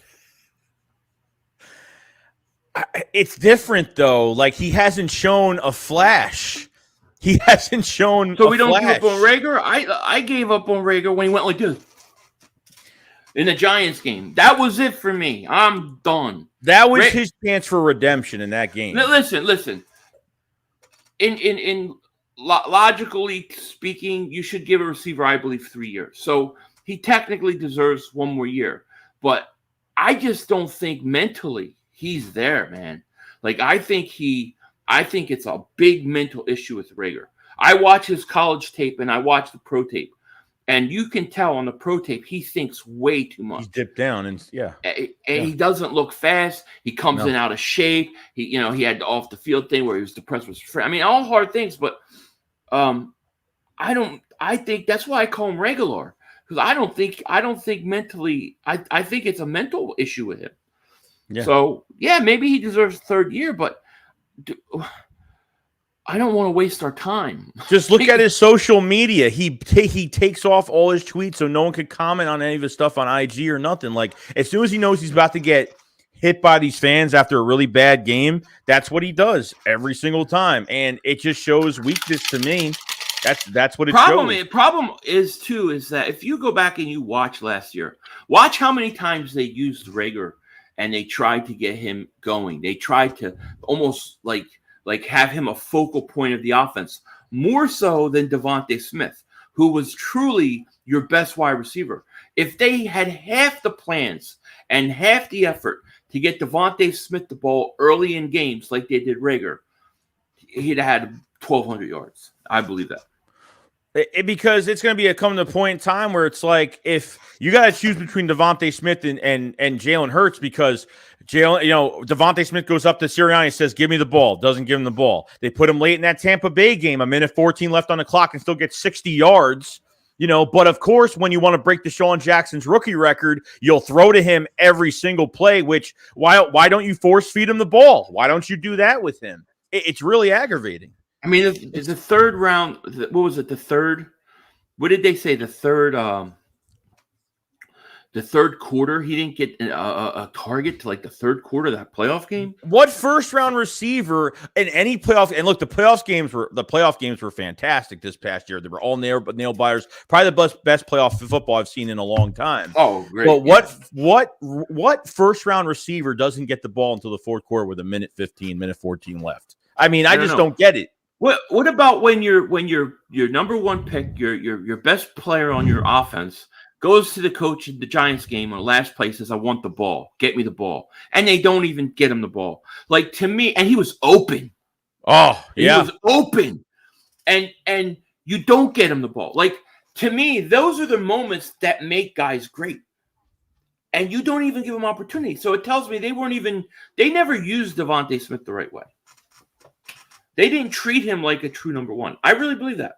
It's different though. Like, he hasn't shown a flash. He hasn't shown. So we don't give up on Reagor. I gave up on Reagor when he went like this in the Giants game. That was it for me. I'm done. That was his chance for redemption in that game. Listen. In logically speaking, you should give a receiver, I believe, 3 years. So he technically deserves one more year. But I just don't think mentally he's there, man. Like, I think it's a big mental issue with Reagor. I watch his college tape and I watch the pro tape, and you can tell on the pro tape he thinks way too much. He's dipped down, and he doesn't look fast. He comes in out of shape. He had the off the field thing where he was depressed with his friend. I mean, all hard things, but I think that's why I call him regular, because I don't think mentally. I think it's a mental issue with him. Yeah. So maybe he deserves a third year, but I don't want to waste our time. Just look at his social media. He takes off all his tweets so no one could comment on any of his stuff on IG or nothing. Like, as soon as he knows he's about to get hit by these fans after a really bad game, that's what he does every single time, and it just shows weakness to me. That's what it shows. Problem is that if you go back and you watch last year, watch how many times they used Reagor and they tried to get him going. They tried to almost like have him a focal point of the offense, more so than Devontae Smith, who was truly your best wide receiver. If they had half the plans and half the effort to get Devontae Smith the ball early in games like they did Reagor, he'd have had 1,200 yards. I believe that. Because it's going to be coming to a point in time where it's like, if you got to choose between Devontae Smith and Jalen Hurts, because Devontae Smith goes up to Sirianni and says, give me the ball, doesn't give him the ball. They put him late in that Tampa Bay game, 1:14 left on the clock, and still gets 60 yards. But of course, when you want to break Deshaun Jackson's rookie record, you'll throw to him every single play, which why don't you force feed him the ball? Why don't you do that with him? It's really aggravating. I mean, it's the third round. What was it? The third? What did they say? The third quarter, he didn't get a target to like the third quarter of that playoff game. What first round receiver in any playoff? And look, the playoff games were fantastic this past year. They were all nail biters. Probably the best playoff football I've seen in a long time. Oh, great! But what first round receiver doesn't get the ball until the fourth quarter with 1:14 left? I mean, I just don't get it. What about when your number one pick, your best player on your offense goes to the coach in the Giants game on the last play, says, I want the ball. Get me the ball. And they don't even get him the ball. Like, to me, and he was open. Oh, yeah. He was open. And you don't get him the ball. Like, to me, those are the moments that make guys great. And you don't even give them opportunity. So it tells me they never used Devontae Smith the right way. They didn't treat him like a true number one. I really believe that.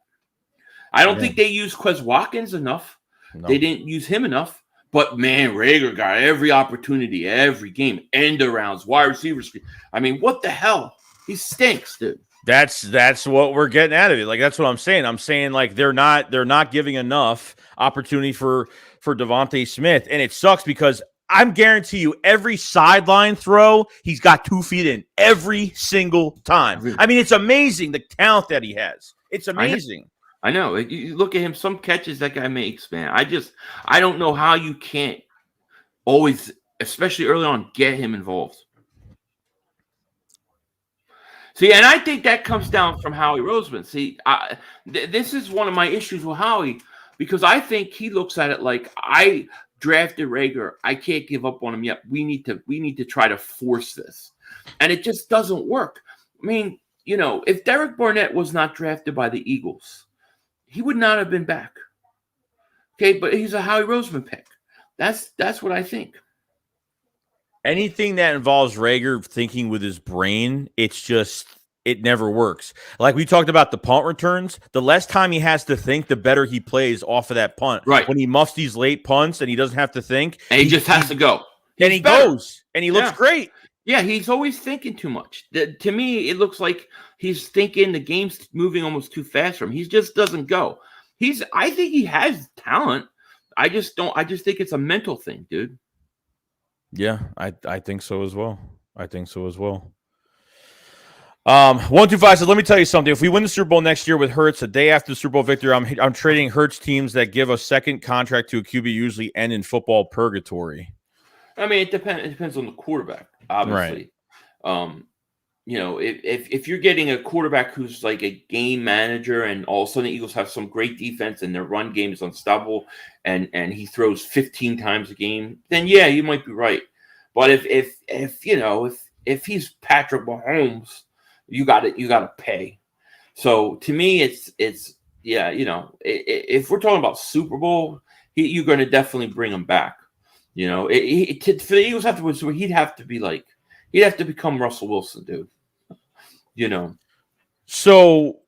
I don't think they used Quez Watkins enough. No. They didn't use him enough. But, man, Reagor got every opportunity, every game, end arounds, wide receivers. I mean, what the hell? He stinks, dude. That's what we're getting out of it. Like, that's what I'm saying. I'm saying, like, they're not giving enough opportunity for Devontae Smith. And it sucks because I'm guarantee you every sideline throw, he's got 2 feet in every single time. I mean, it's amazing the talent that he has. It's amazing. I know. You look at him, some catches that guy makes, man. I don't know how you can't always, especially early on, get him involved. See, and I think that comes down from Howie Roseman. See, this is one of my issues with Howie because I think he looks at it like I drafted Rager. I can't give up on him yet. We need to try to force this, and it just doesn't work. I mean, if Derek Barnett was not drafted by the Eagles, he would not have been back. Okay, but he's a Howie Roseman pick. That's what I think. Anything that involves Rager thinking with his brain, it never works. Like we talked about the punt returns, the less time he has to think, the better he plays off of that punt. Right. When he muffs these late punts and he doesn't have to think. And he just has to go. And he goes. And he looks great. Yeah, he's always thinking too much. To me, it looks like he's thinking the game's moving almost too fast for him. He just doesn't go. I think he has talent. I just think it's a mental thing, dude. Yeah, I think so as well. 125 said, let me tell you something. If we win the Super Bowl next year with Hurts, a day after the Super Bowl victory, I'm trading Hurts teams that give a second contract to a QB usually end in football purgatory. I mean, it depends on the quarterback, obviously. Right. If you're getting a quarterback who's like a game manager and all of a sudden the Eagles have some great defense and their run game is unstoppable and he throws 15 times a game, then yeah, you might be right. But if he's Patrick Mahomes, you got to pay. So to me, it's if we're talking about Super Bowl, you're going to definitely bring him back. For the Eagles have to win, so he'd have to become Russell Wilson, dude. So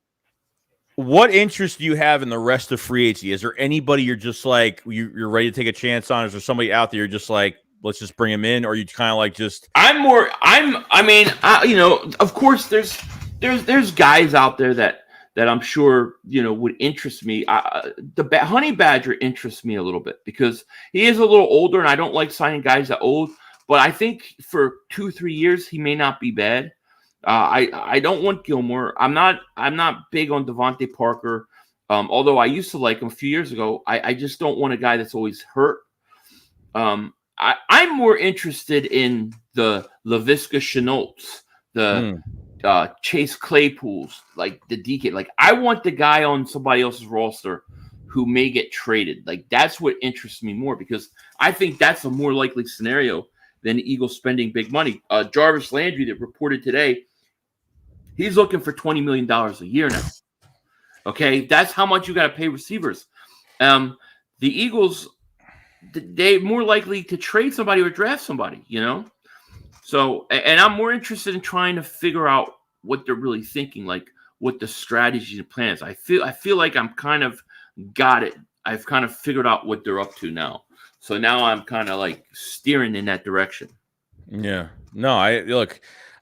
what interest do you have in the rest of free agency? Is there anybody you're just like you're ready to take a chance on? Is there somebody out there you're just like, let's just bring him in? Or are you kind of like just of course there's guys out there that I'm sure would interest me. The Honey Badger interests me a little bit because he is a little older and I don't like signing guys that old, but I think for 2-3 years he may not be bad. I don't want Gilmore. I'm not big on Devontae Parker. Although I used to like him a few years ago. I just don't want a guy that's always hurt. I'm more interested in the LaVisca Chenaults, the Chase Claypools, like the DK. Like I want the guy on somebody else's roster who may get traded. Like that's what interests me more because I think that's a more likely scenario than the Eagles spending big money. Jarvis Landry that reported today, he's looking for $20 million a year now. Okay, that's how much you got to pay receivers. The Eagles, they're more likely to trade somebody or draft somebody, So, and I'm more interested in trying to figure out what they're really thinking, like what the strategy and plan is. I feel like I'm kind of got it. I've kind of figured out what they're up to now. So now I'm kind of like steering in that direction. Yeah. No,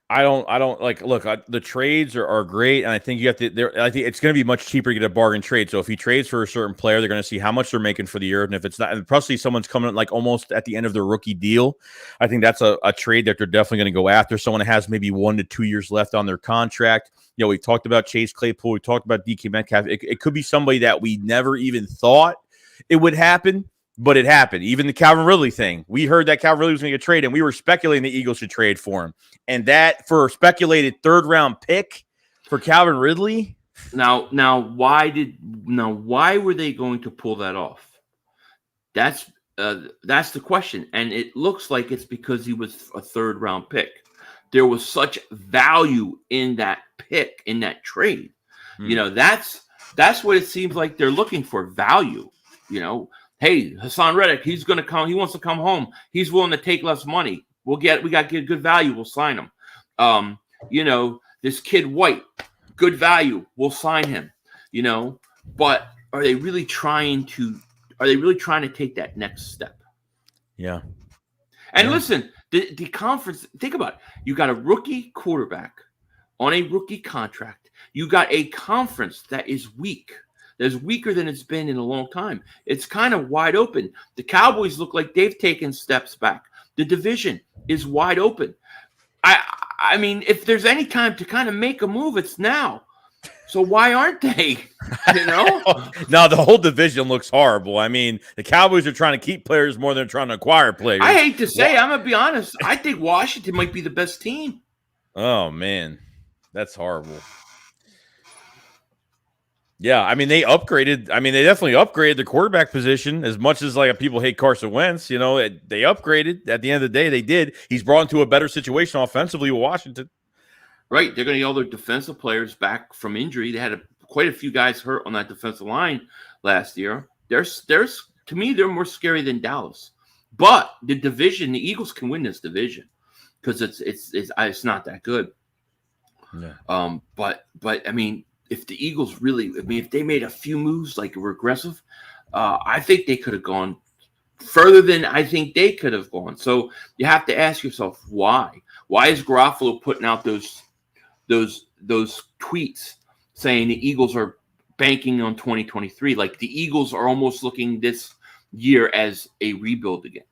the trades are great, and I think you have to. I think it's going to be much cheaper to get a bargain trade. So if he trades for a certain player, they're going to see how much they're making for the year, and if it's not, and probably someone's coming like almost at the end of their rookie deal, I think that's a trade that they're definitely going to go after. Someone that has maybe 1 to 2 years left on their contract. We talked about Chase Claypool, we talked about DK Metcalf. It could be somebody that we never even thought it would happen. But it happened. Even the Calvin Ridley thing. We heard that Calvin Ridley was going to get traded, and we were speculating the Eagles should trade for him. And that for a speculated 3rd-round pick for Calvin Ridley. Now, why were they going to pull that off? That's the question. And it looks like it's because he was a 3rd-round pick. There was such value in that pick, in that trade. That's what it seems like they're looking for, value, Hey, Hassan Reddick, he's going to come. He wants to come home. He's willing to take less money. We got to get good value. We'll sign him. This kid White, good value. We'll sign him. But are they really trying to take that next step? Yeah. And listen, the conference, think about it. You got a rookie quarterback on a rookie contract. You got a conference that is weak. That's weaker than it's been in a long time. It's kind of wide open. The Cowboys look like they've taken steps back. The division is wide open. I mean, if there's any time to kind of make a move, it's now. So why aren't they? You know? No, the whole division looks horrible. I mean, the Cowboys are trying to keep players more than they're trying to acquire players. I hate to say, I'm gonna be honest. I think Washington might be the best team. Oh man, that's horrible. Yeah, I mean, they upgraded. I mean, they definitely upgraded the quarterback position as much as like people hate Carson Wentz. You know, they upgraded. At the end of the day, they did. He's brought into a better situation offensively with Washington. Right. They're going to get all their defensive players back from injury. They had quite a few guys hurt on that defensive line last year. There's to me, they're more scary than Dallas. But the division, the Eagles can win this division because it's not that good. Yeah. But I mean, if the Eagles really, if they made a few moves like were aggressive, I think they could have gone further than I think they could have gone. So you have to ask yourself why. Why is Garofalo putting out those tweets saying the Eagles are banking on 2023? Like the Eagles are almost looking this year as a rebuild again.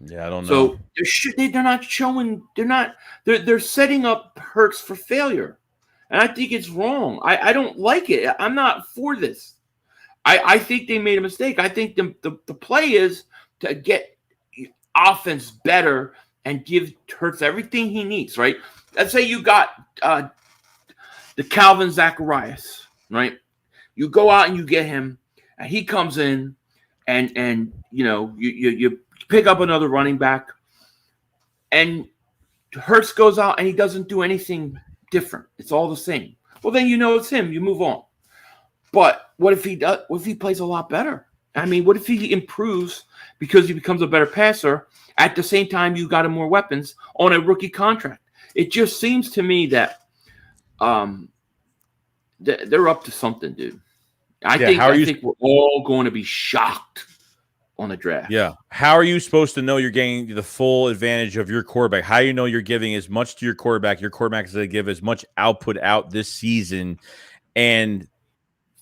Yeah, I don't know. So they're not showing. They're setting up Hurts for failure. And I think it's wrong. I don't like it. I'm not for this. I think they made a mistake. I think the play is to get offense better and give Hurts everything he needs, right? Let's say you got the Calvin Zacharias, right? You go out and you get him, and he comes in, and you know you pick up another running back, and Hurts goes out and he doesn't do anything different. It's all the same. Well, then you know it's him. You move on. But what if he does? What if he plays a lot better? I mean, what if he improves because he becomes a better passer? At the same time, you got him more weapons on a rookie contract. It just seems to me that they're up to something, dude. I think we're all going to be shocked on the draft. Yeah. How are you supposed to know you're getting the full advantage of your quarterback? How do you know you're giving as much to your quarterback is going to give as much output out this season, and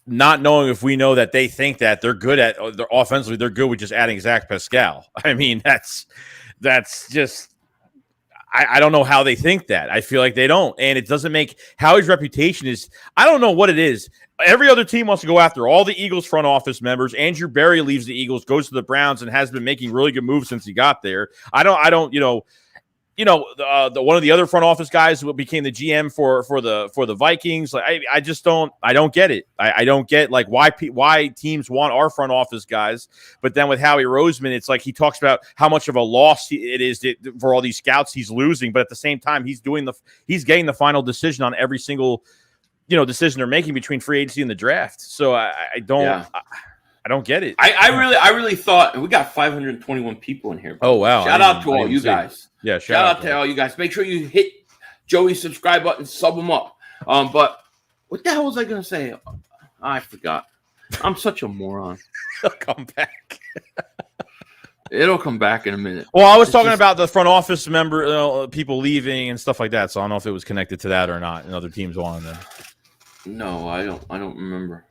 not knowing if we know that they think that they're good at they're offensively, they're good with just adding Zach Pascal. I mean, that's just I don't know how they think that. I feel like they don't. And it doesn't make Howie's reputation is I don't know what it is. Every other team wants to go after all the Eagles front office members. Andrew Berry leaves the Eagles, goes to the Browns, and has been making really good moves since he got there. I don't, the one of the other front office guys who became the GM for the Vikings. Like I just don't get it. I don't get like why teams want our front office guys, but then with Howie Roseman, it's like he talks about how much of a loss it is for all these scouts he's losing, but at the same time he's getting the final decision on every single decision they're making between free agency and the draft. So I don't get it. I really thought we got 521 people in here. Oh wow! Shout out to all you guys. Yeah, shout out to all you guys. Make sure you hit Joey's subscribe button, sub him up. But what the hell was I going to say? I forgot. I'm such a moron. It'll come back. It'll come back in a minute. Well, I was talking about the front office member, people leaving and stuff like that. So I don't know if it was connected to that or not. And other teams wanted them. No, I don't remember.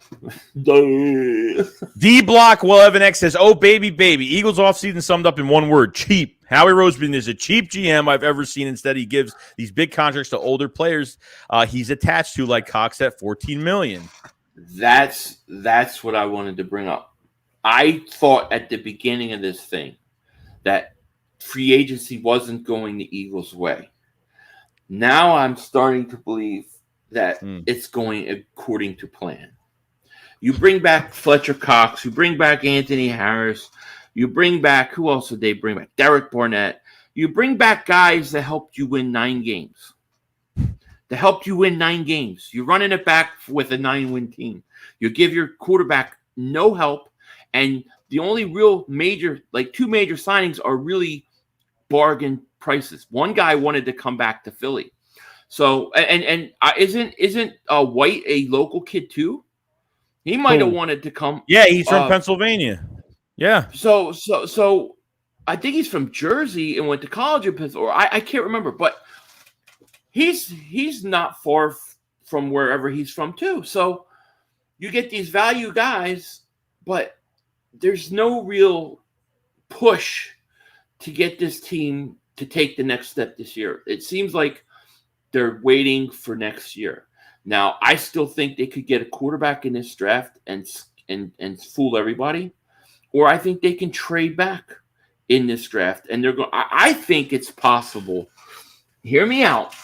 D Block Will Evan X says, "Oh baby, Eagles offseason summed up in one word: cheap. Howie Roseman is a cheap GM I've ever seen. Instead, he gives these big contracts to older players he's attached to, like Cox at $14 million." That's what I wanted to bring up. I thought at the beginning of this thing that free agency wasn't going the Eagles' way. Now I'm starting to believe that it's going according to plan. You bring back Fletcher Cox, you bring back Anthony Harris, you bring back, who else did they bring back? Derek Barnett. You bring back guys that helped you win 9 games. You're running it back with a 9-win team. You give your quarterback no help, and the only real major, like 2 major signings are really bargain prices. One guy wanted to come back to Philly. So and isn't White a local kid too? He might have wanted to come. Yeah, he's from Pennsylvania. Yeah. So I think he's from Jersey and went to college in Pennsylvania. I can't remember, but he's not far from wherever he's from too. So you get these value guys, but there's no real push to get this team to take the next step this year. It seems like they're waiting for next year. Now, I still think they could get a quarterback in this draft and fool everybody, or I think they can trade back in this draft, and they're going. I think it's possible. Hear me out.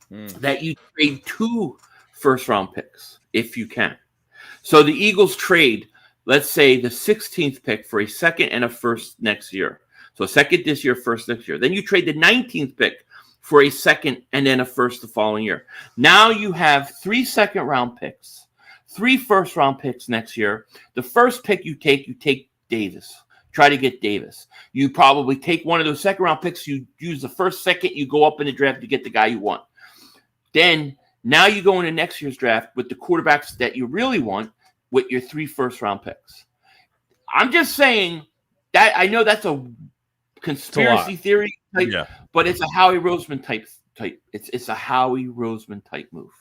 That you trade 2 first-round picks if you can. So the Eagles trade, let's say, the 16th pick for a second and a first next year. So a second this year, first next year. Then you trade the 19th pick for a second and then a first the following year. Now you have 3 second-round picks, 3 first-round picks next year. The first pick you take Davis. Try to get Davis. You probably take one of those second-round picks. You use the first, second. You go up in the draft to get the guy you want. Then now you go into next year's draft with the quarterbacks that you really want with your 3 first-round picks. I'm just saying that I know that's a conspiracy theory type, but it's a Howie Roseman type. It's a Howie Roseman type move.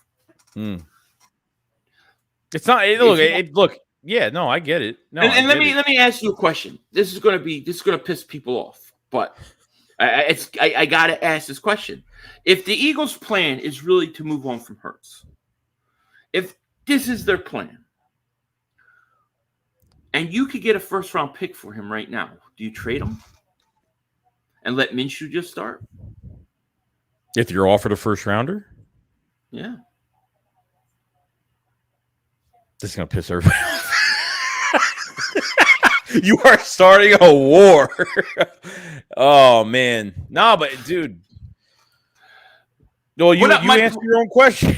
It's not. Look. Yeah, no, I get it. No, and let me ask you a question. This is going to piss people off, but I got to ask this question. If the Eagles' plan is really to move on from Hurts, if this is their plan, and you could get a first-round pick for him right now, do you trade him and let Minshew just start? If you're offered a first-rounder? Yeah. This is going to piss everybody off. You are starting a war. Oh, man. No, but, dude. Well, you answer your own question.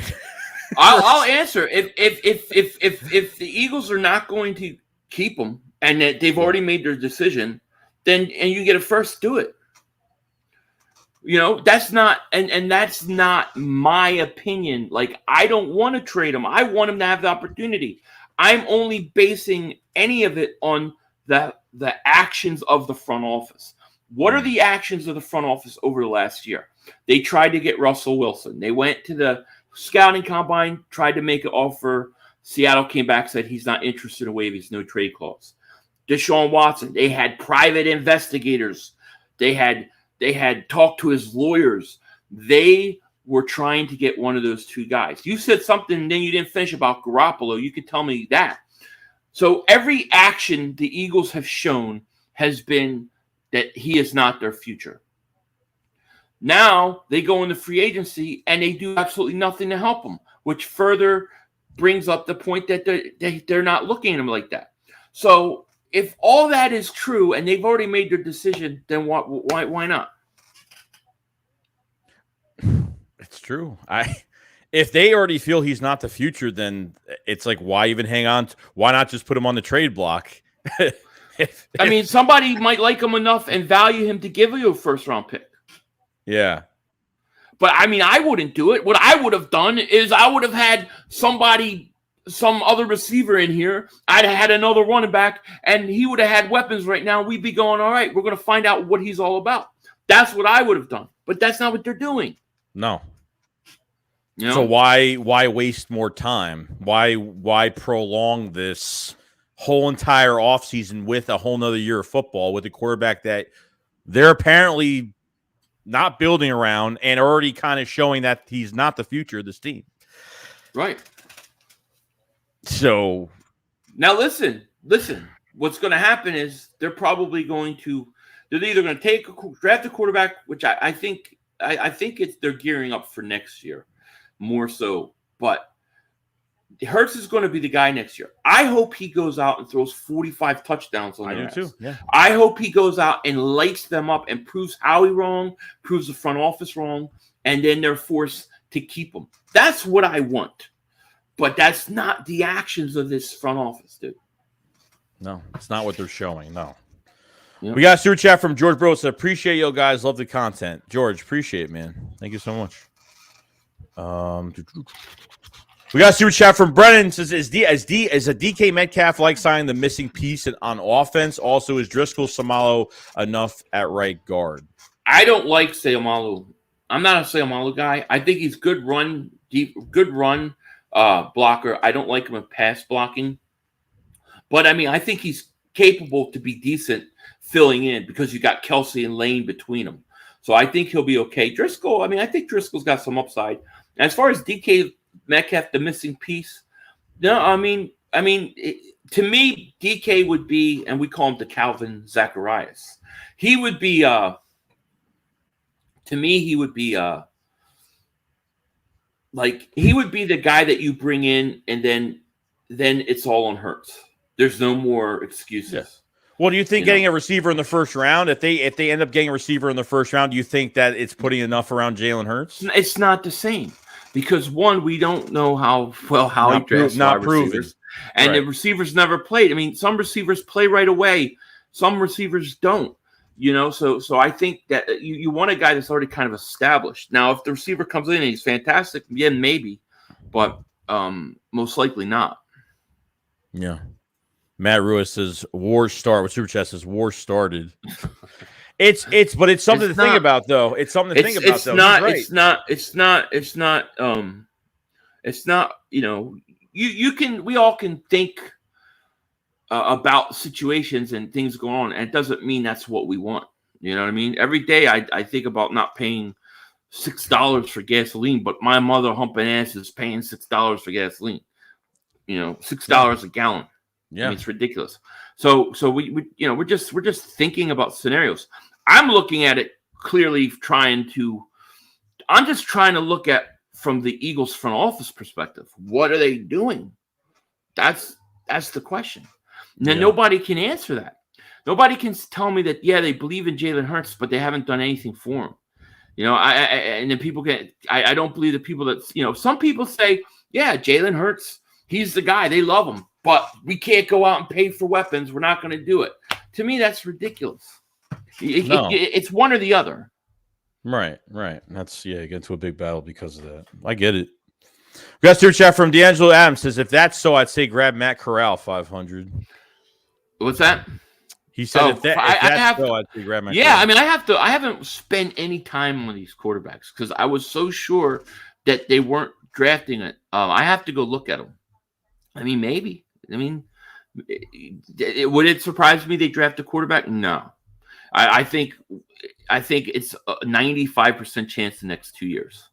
I'll answer. If the Eagles are not going to keep him and that they've already made their decision, then and you get a first, do it. You know, that's not and that's not my opinion. Like, I don't want to trade him. I want him to have the opportunity. I'm only basing any of it on the actions of the front office. What are the actions of the front office over the last year? They tried to get Russell Wilson. They went to the scouting combine, tried to make an offer. Seattle came back, said he's not interested in waiving his no trade clause. Deshaun Watson, they had private investigators. They had talked to his lawyers. They were trying to get one of those 2 guys. You said something, and then you didn't finish about Garoppolo. You could tell me that. So every action the Eagles have shown has been that he is not their future. Now they go into free agency and they do absolutely nothing to help him, which further brings up the point that they're not looking at him like that. So if all that is true and they've already made their decision, then why not? It's true. If they already feel he's not the future, then it's like, why even hang on? Why not just put him on the trade block? I mean, somebody might like him enough and value him to give you a first-round pick. Yeah. But, I mean, I wouldn't do it. What I would have done is I would have had some other receiver in here. I'd have had another running back, and he would have had weapons right now. We'd be going, all right, we're going to find out what he's all about. That's what I would have done. But that's not what they're doing. No. You know? So why waste more time? Why prolong this whole entire offseason with a whole nother year of football with a quarterback that they're apparently not building around and already kind of showing that he's not the future of this team? Right. So now listen. What's going to happen is they're either going to draft a quarterback, which I think they're gearing up for next year more so, but Hurts is going to be the guy next year. I hope he goes out and throws 45 touchdowns on their ass. Too. Yeah. I hope he goes out and lights them up and proves Howie wrong, proves the front office wrong, and then they're forced to keep him. That's what I want. But that's not the actions of this front office, dude. No, it's not what they're showing. No. Yep. We got a super chat from George Bros. Appreciate you guys. Love the content. George, appreciate it, man. Thank you so much. We got a super chat from Brennan. Says, is a DK Metcalf like signing the missing piece on offense? Also, is Driscoll Samalo enough at right guard? I don't like Seumalo. I'm not a Seumalo guy. I think he's good run blocker. I don't like him in pass blocking. But, I mean, I think he's capable to be decent filling in because you got Kelsey and Lane between them. So I think he'll be okay. Driscoll, I mean, I think Driscoll's got some upside. As far as DK Metcalf the missing piece? No, I mean, to me, DK would be, and we call him the Calvin Zacharias. He would be, to me, he would be, like he would be the guy that you bring in, and then it's all on Hurts. There's no more excuses. Yes. Well, do you think getting a receiver in the first round, if they end up getting a receiver in the first round, do you think that it's putting enough around Jalen Hurts? It's not the same because one, we don't know how he drafts wide receivers, and the receivers never played. I mean, some receivers play right away, some receivers don't. So I think that you want a guy that's already kind of established. Now, if the receiver comes in and he's fantastic, yeah, maybe, but most likely not. Yeah. Matt Ruiz says war start. What Super Chat says war started. It's something to think about though. It's something to think about though. It's not. We all can think about situations and things going on, and it doesn't mean that's what we want. You know what I mean? Every day I think about not paying $6 for gasoline, but my mother humping ass is paying $6 for gasoline. $6 a gallon. Yeah, I mean, it's ridiculous. So we're just thinking about scenarios. I'm looking at it clearly, I'm just trying to look at from the Eagles front office perspective. What are they doing? That's the question. And nobody can answer that. Nobody can tell me that they believe in Jalen Hurts, but they haven't done anything for him. And then people I don't believe the people that some people say, Jalen Hurts, he's the guy. They love him. But we can't go out and pay for weapons. We're not going to do it. To me, that's ridiculous. It's one or the other. Right. That's you get into a big battle because of that. I get it. We got Super Chat from D'Angelo Adams says, if that's so, I'd say grab Matt Corral 500. What's that? He said if that's so, I'd say grab Matt Corral. I mean, I haven't spent any time on these quarterbacks because I was so sure that they weren't drafting it. I have to go look at them. I mean, maybe. I mean, would it surprise me they draft a quarterback? No. I think it's a 95% chance the next 2 years.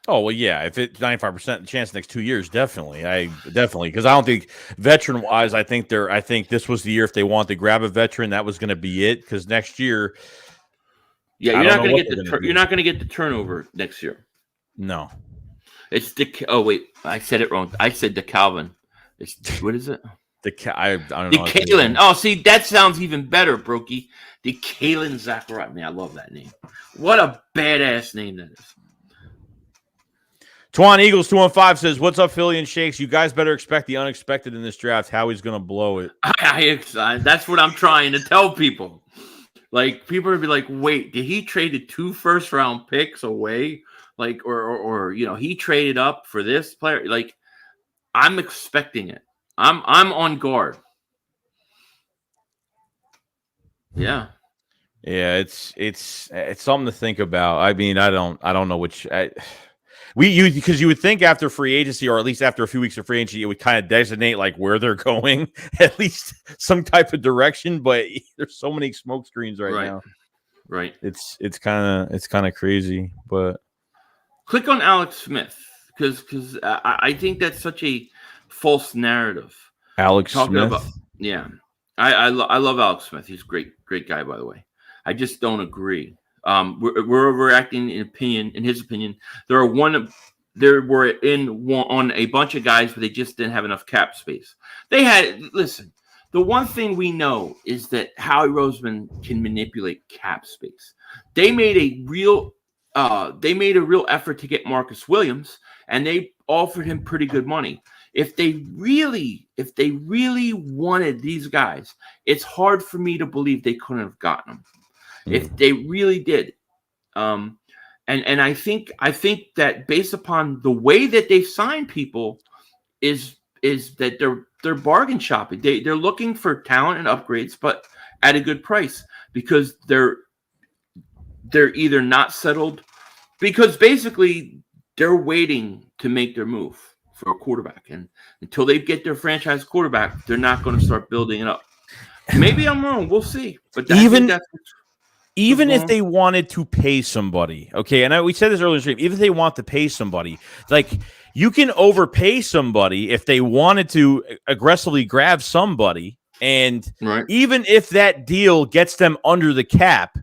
Oh, well, yeah. If it's 95% chance the next 2 years, definitely. Because I don't think veteran-wise, I think this was the year if they want to grab a veteran, that was going to be it. Because next year, you're not going to get the turnover next year. No. It's I said it wrong. I said the Calvin. What is it? I don't know. The Kalen. Oh, see, that sounds even better, Brokey. The Kalen Zachariah. Man, I love that name. What a badass name that is. Twan Eagles 215 says, "What's up, Philly and Shakes? You guys better expect the unexpected in this draft. Howie's going to blow it." That's what I'm trying to tell people. Like, people would be like, "Wait, did he trade 2 first-round picks away? Like, or he traded up for this player?" Like, I'm expecting it. I'm on guard. Yeah. Yeah, it's something to think about. I mean, I don't know which because you would think after free agency, or at least after a few weeks of free agency, it would kind of designate like where they're going, at least some type of direction. But there's so many smoke screens right now. Right. It's kind of crazy. But click on Alex Smith because I think that's such a false narrative. Alex Smith. I love Alex Smith. He's a great guy, by the way. I just don't agree. We're overreacting in his opinion. There were on a bunch of guys, but they just didn't have enough cap space. Listen, the one thing we know is that Howie Roseman can manipulate cap space. They made a real effort to get Marcus Williams, and they offered him pretty good money. If they really wanted these guys, it's hard for me to believe they couldn't have gotten them. If they really did. And I think that based upon the way that they've signed people is that they're bargain shopping. They're looking for talent and upgrades, but at a good price, because they're either not settled, because basically they're waiting to make their move for a quarterback, and until they get their franchise quarterback, they're not going to start building it up. Maybe I'm wrong. We'll see. But even if they wanted to pay somebody, okay, and we said this earlier, even if they want to pay somebody, like you can overpay somebody if they wanted to aggressively grab somebody. And even if that deal gets them under the cap,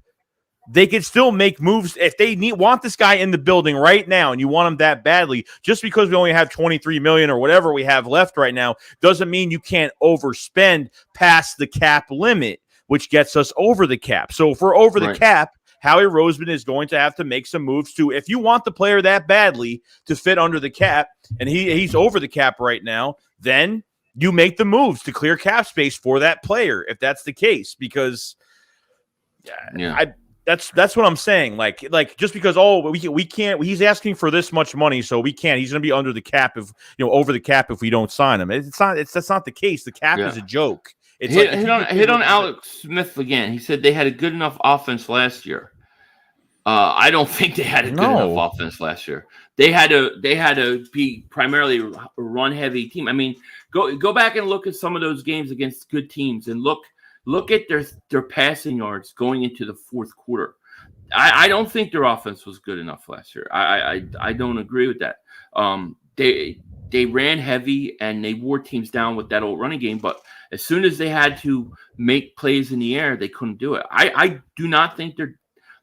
they could still make moves if they want this guy in the building right now, and you want him that badly. Just because we only have $23 million or whatever we have left right now doesn't mean you can't overspend past the cap limit, which gets us over the cap. So if we're over the cap, Howie Roseman is going to have to make some moves too. If you want the player that badly to fit under the cap, and he's over the cap right now, then you make the moves to clear cap space for that player if that's the case. Because That's what I'm saying. Like just because we can't. He's asking for this much money, so we can't. He's going to be under the cap if over the cap if we don't sign him. That's not the case. The cap is a joke. It's hit on Alex Smith again. He said they had a good enough offense last year. I don't think they had a good enough offense last year. They had to be primarily a run heavy team. I mean, go back and look at some of those games against good teams and look at their passing yards going into the fourth quarter. I don't think their offense was good enough last year. I don't agree with that. They ran heavy and they wore teams down with that old running game. But as soon as they had to make plays in the air, they couldn't do it. I do not think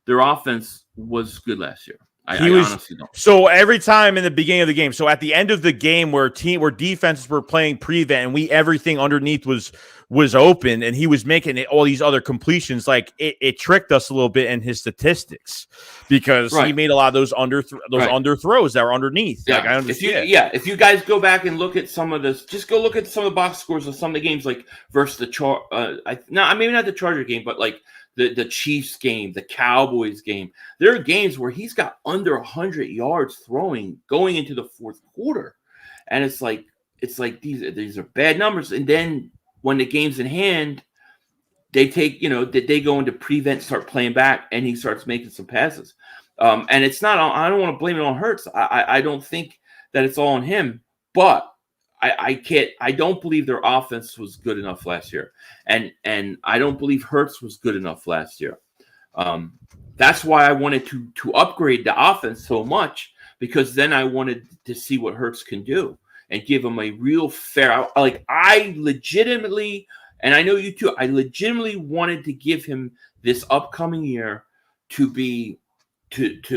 their offense was good last year. I honestly don't. So every time in the beginning of the game, so at the end of the game where defenses were playing prevent and everything underneath was open and he was making all these other completions, like it tricked us a little bit in his statistics because he made a lot of those underthrows that were underneath. Yeah. Like, I understand. If you guys go back and look at some of this, just go look at some of the box scores of some of the games, like versus maybe not the Charger game, but like the Chiefs game, the Cowboys game. There are games where he's got under 100 yards throwing going into the fourth quarter, and it's like these are bad numbers. And then when the game's in hand, they take they go into prevent, start playing back, and he starts making some passes. And it's not. I don't want to blame it on Hurts. I don't think that it's all on him, but I don't believe their offense was good enough last year, and I don't believe Hurts was good enough last year. That's why I wanted to upgrade the offense so much, because then I wanted to see what Hurts can do and give him a real fair. I legitimately, and I know you too, I legitimately wanted to give him this upcoming year to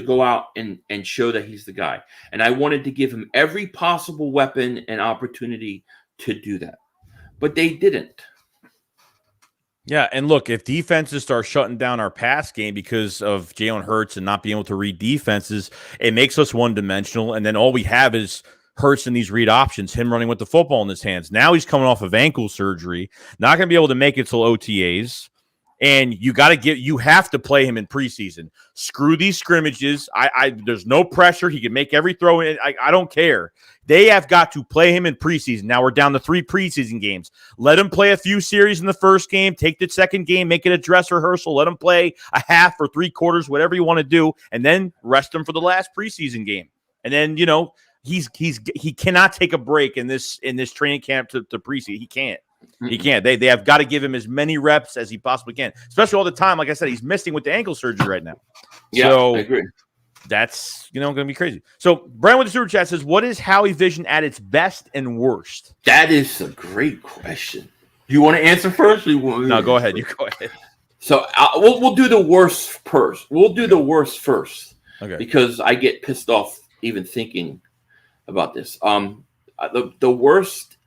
go out and show that he's the guy. And I wanted to give him every possible weapon and opportunity to do that. But they didn't. Yeah, and look, if defenses start shutting down our pass game because of Jalen Hurts and not being able to read defenses, it makes us one-dimensional, and then all we have is Hurts in these read options, him running with the football in his hands. Now he's coming off of ankle surgery, not going to be able to make it till OTAs. And you have to play him in preseason. Screw these scrimmages. There's no pressure. He can make every throw in. I don't care. They have got to play him in preseason. Now we're down to 3 preseason games. Let him play a few series in the first game. Take the second game. Make it a dress rehearsal. Let him play a half or 3/4, whatever you want to do, and then rest him for the last preseason game. And then he cannot take a break in this training camp to preseason. He can't. He can't. They have got to give him as many reps as he possibly can, especially all the time. Like I said, he's missing with the ankle surgery right now. Yeah, so I agree. That's going to be crazy. So Brian with the super chat says, "What is Howie Vision at its best and worst?" That is a great question. Do you want to answer first? No, go ahead. You go ahead. So we'll do the worst first. We'll do the worst first. Okay. Because I get pissed off even thinking about this. The worst.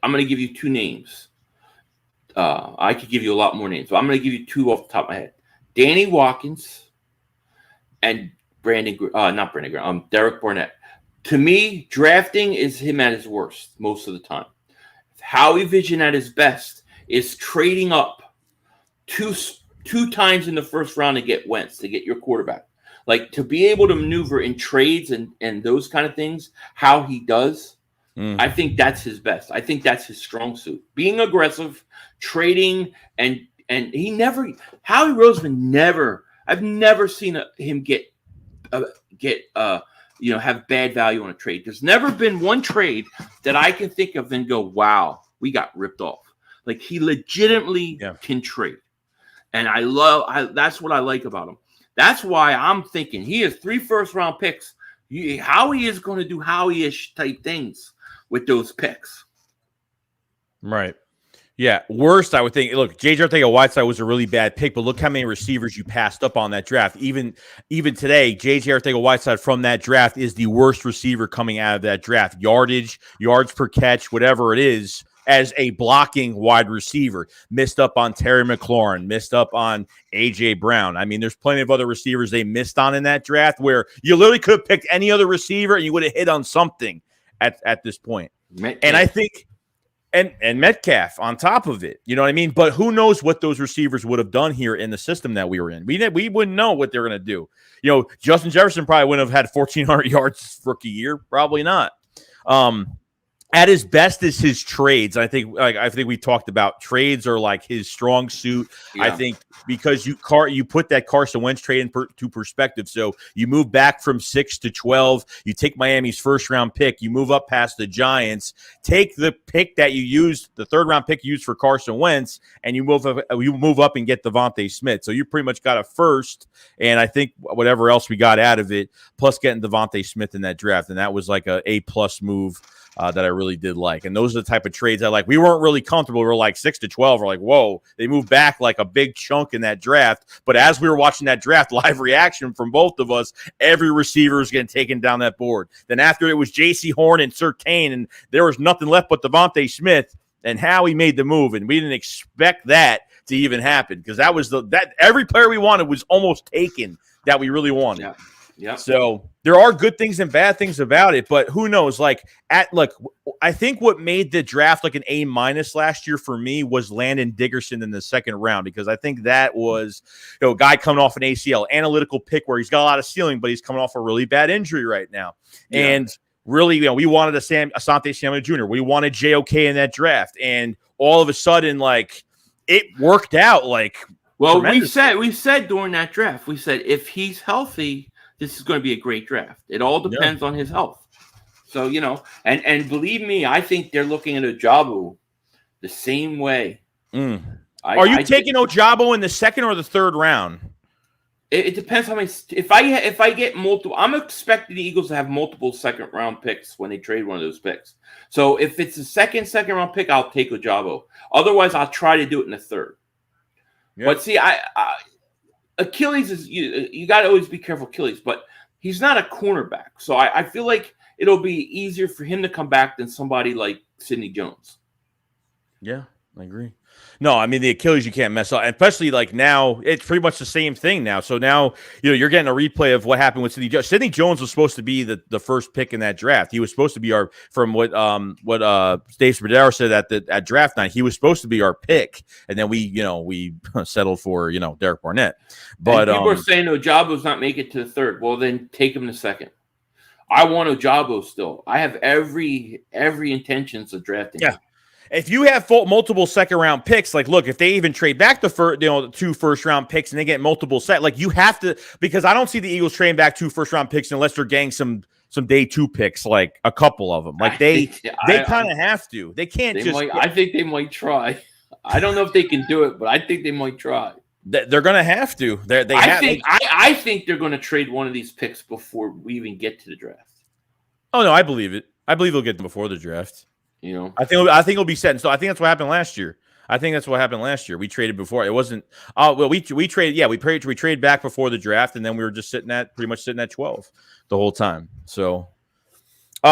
I'm going to give you 2 names. I could give you a lot more names, but I'm going to give you 2 off the top of my head. Danny Watkins and Derek Barnett. To me, drafting is him at his worst most of the time. Howie Vision at his best is trading up two times in the first round to get Wentz, to get your quarterback. Like, to be able to maneuver in trades and those kind of things, how he does, I think that's his best. I think that's his strong suit. Being aggressive, trading, and Howie Roseman I've never seen him have bad value on a trade. There's never been one trade that I can think of and go, wow, we got ripped off. Like, he legitimately can trade. And that's what I like about him. That's why I'm thinking he has 3 first-round picks Howie is going to do Howie-ish type things with those picks. Right. Yeah, worst I would think. Look, J.J. Arcega-Whiteside was a really bad pick, but look how many receivers you passed up on that draft. Even today, J.J. Arcega-Whiteside from that draft is the worst receiver coming out of that draft. Yardage, yards per catch, whatever it is, as a blocking wide receiver. Missed up on Terry McLaurin, missed up on A.J. Brown. I mean, there's plenty of other receivers they missed on in that draft where you literally could have picked any other receiver and you would have hit on something at this point. And I think and Metcalf on top of it, you know what I mean? But who knows what those receivers would have done here in the system that we were in. We wouldn't know what they're going to do. You know, Justin Jefferson probably wouldn't have had 1,400 yards rookie year. Probably not. At his best is his trades. I think we talked about trades are like his strong suit. Yeah. I think because you put that Carson Wentz trade into perspective. So you move back from 6 to 12. You take Miami's first round pick. You move up past the Giants. Take the pick that you used, the third round pick you used for Carson Wentz, and you move up and get Devontae Smith. So you pretty much got a first, and I think whatever else we got out of it, plus getting Devontae Smith in that draft, and that was like a plus move. That I really did like. And those are the type of trades I like. We weren't really comfortable. We were like 6 to 12. We're like, whoa, they moved back like a big chunk in that draft. But as we were watching that draft, live reaction from both of us, every receiver was getting taken down that board. Then after it was J.C. Horn and Sir Kane, and there was nothing left but Devontae Smith, and Howie made the move. And we didn't expect that to even happen because that was that every player we wanted was almost taken that we really wanted. Yeah. Yeah. So there are good things and bad things about it, but who knows? I think what made the draft like an A- last year for me was Landon Dickerson in the second round, because I think that was, a guy coming off an ACL, analytical pick where he's got a lot of ceiling, but he's coming off a really bad injury right now. Yeah. And really, we wanted Asante Samuel Jr. We wanted JOK in that draft, and all of a sudden, it worked out. Well, we said during that draft, we said if he's healthy, this is going to be a great draft. It all depends on his health. So, and believe me, I think they're looking at Ojabo the same way. Are you taking Ojabo in the second or the third round? It depends how many. If I get multiple, I'm expecting the Eagles to have multiple second round picks when they trade one of those picks. So if it's a second round pick, I'll take Ojabo. Otherwise, I'll try to do it in the third. Yep. But see, Achilles is you got to always be careful Achilles, but he's not a cornerback. So I feel like it'll be easier for him to come back than somebody like Sidney Jones. Yeah, I agree. No, I mean, the Achilles you can't mess up, especially now it's pretty much the same thing now. So now, you're getting a replay of what happened with Sidney Jones. Sidney Jones was supposed to be the first pick in that draft. He was supposed to be from what Dave Spadaro said at draft night, he was supposed to be our pick. And then we settled for, Derek Barnett. But people are saying Ojabo's not make it to the third. Well, then take him to second. I want Ojabo still. I have every intentions of drafting him. If you have multiple second-round picks, look, if they even trade back the 2 first-round picks and they get multiple you have to, because I don't see the Eagles trading back 2 first-round picks unless they're getting some day 2 picks, a couple of them. They kind of have to. They can't I think they might try. I don't know if they can do it, but I think they might try. They're going to have to. I think they're going to trade one of these picks before we even get to the draft. Oh, no, I believe it. I believe they'll get them before the draft. I think it'll be set. And so I think that's what happened last year. We traded before. It wasn't. We traded. Yeah, we traded back before the draft, and then we were just pretty much sitting at 12 the whole time. So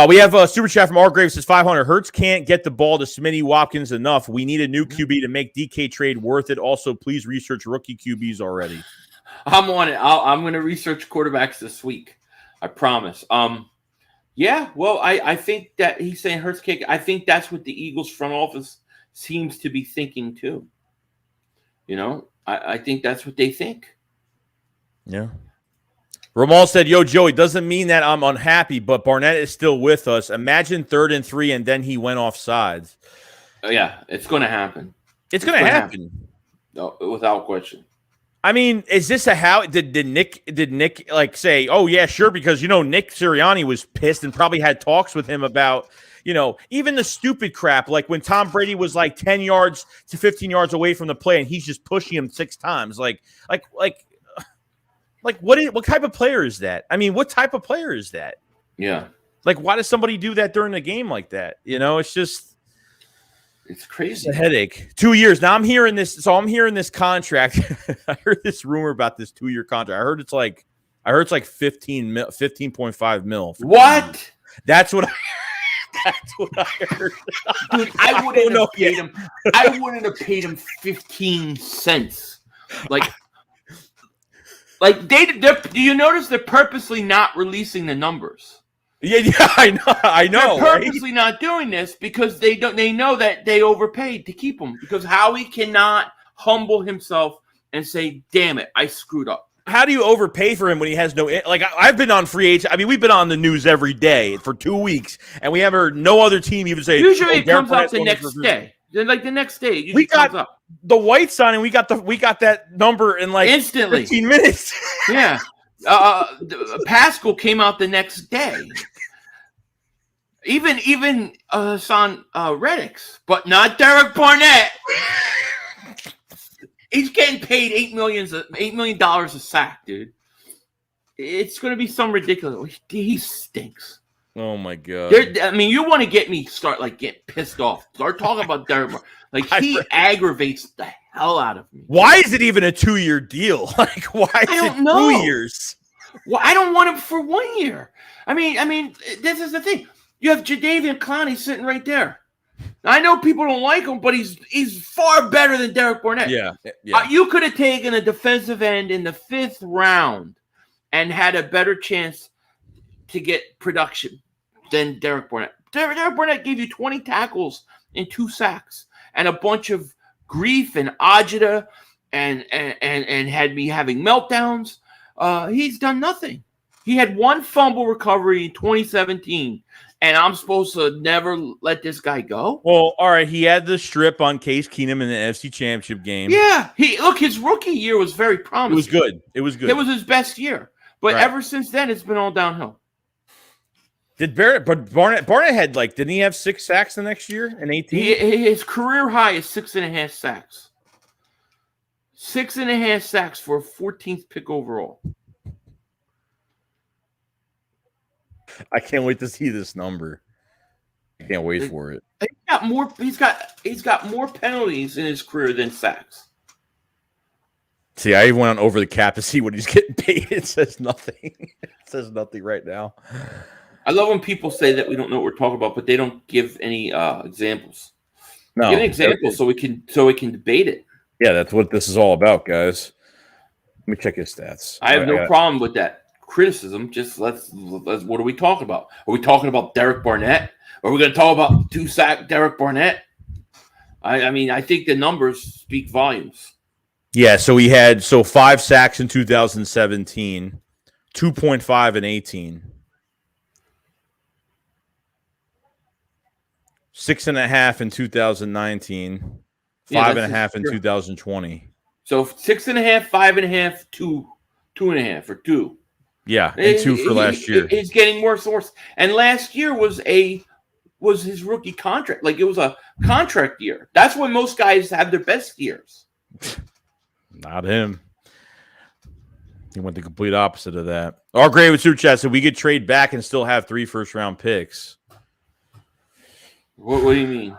we have a super chat from R. Graves says 500. Hurts can't get the ball to Smitty Watkins enough. We need a new QB to make DK trade worth it. Also, please research rookie QBs already. I'm on it. I'm going to research quarterbacks this week. I promise. Yeah, well, I think that he's saying Hurts kick. I think that's what the Eagles front office seems to be thinking too. I think that's what they think. Yeah. Ramal said, "Yo, Joey, doesn't mean that I'm unhappy, but Barnett is still with us. Imagine 3rd and 3, and then he went off sides." Yeah, it's going to happen. It's going to happen. No, without question. I mean, is this did Nick say, "Oh yeah, sure," because Nick Sirianni was pissed and probably had talks with him about, even the stupid crap, like when Tom Brady was 10 yards to 15 yards away from the play and he's just pushing him 6 times. What type of player is that? I mean, what type of player is that? Yeah. Like, why does somebody do that during a game like that? It's just it's crazy. It's a headache. 2 years. Now I'm hearing this. So I'm hearing this contract. I heard this rumor about this 2-year contract. I heard it's like 15.5 mil. What? That's what I heard. Dude, I wouldn't have paid him. I wouldn't have paid him 15 cents. Like do you notice they're purposely not releasing the numbers? Yeah, I know. They're purposely not doing this because they know that they overpaid to keep him, because Howie cannot humble himself and say, "Damn it, I screwed up." How do you overpay for him when he has no, like, I've been on free agent. I mean, we've been on the news every day for 2 weeks, and we haven't heard no other team even say. Usually it comes up the next day. Like the next day, it usually comes up. The White signing. We got that number in like instantly 15 minutes. Yeah. Pascal came out the next day. Even Hassan Reddick's, but not Derek Barnett. He's getting paid $8 million a sack, dude. It's going to be some ridiculous. He stinks. Oh my god! I mean, you want to get me getting pissed off? Start talking about Derek Barnett. Like, he aggravates the hell out of me. Why is it even a 2-year deal? Like, why is it 2 years? Well, I don't want him for 1 year. I mean, this is the thing. You have Jadeveon Clowney sitting right there. I know people don't like him, but he's far better than Derek Barnett. Yeah. You could have taken a defensive end in the 5th round and had a better chance to get production than Derek Barnett. Derek Barnett gave you 20 tackles and 2 sacks and a bunch of grief and agita and had me having meltdowns. He's done nothing. He had 1 fumble recovery in 2017. And I'm supposed to never let this guy go? Well, all right. He had the strip on Case Keenum in the NFC Championship game. Yeah. His rookie year was very promising. It was good. It was his best year. But ever since then, it's been all downhill. Barnett had didn't he have 6 sacks the next year in 18? His career high is 6.5 sacks. 6.5 sacks for a 14th pick overall. I can't wait to see this number. I can't wait for it. He's got more penalties in his career than sacks. See, I even went on Over the Cap to see what he's getting paid. It says nothing. It says nothing right now. I love when people say that we don't know what we're talking about, but they don't give any examples. No, give an example so we can debate it. Yeah, that's what this is all about, guys. Let me check his stats. I have no problem with that criticism. Just let's what are we talking about? Are we talking about Derek Barnett? Are we going to talk about 2-sack Derek Barnett? I mean, I think the numbers speak volumes. Yeah, so he had 5 sacks in 2017, 2.5 in 18, 6.5 in 2019, 5.5 in 2020. So 6.5, 5.5, 2.5 or 2. Yeah, and 2 for last year. It's getting worse and worse. And last year was his rookie contract. Like, it was a contract year. That's when most guys have their best years. Not him. He went the complete opposite of that. Our great with Super Chat said we could trade back and still have 3 first-round picks. What do you mean?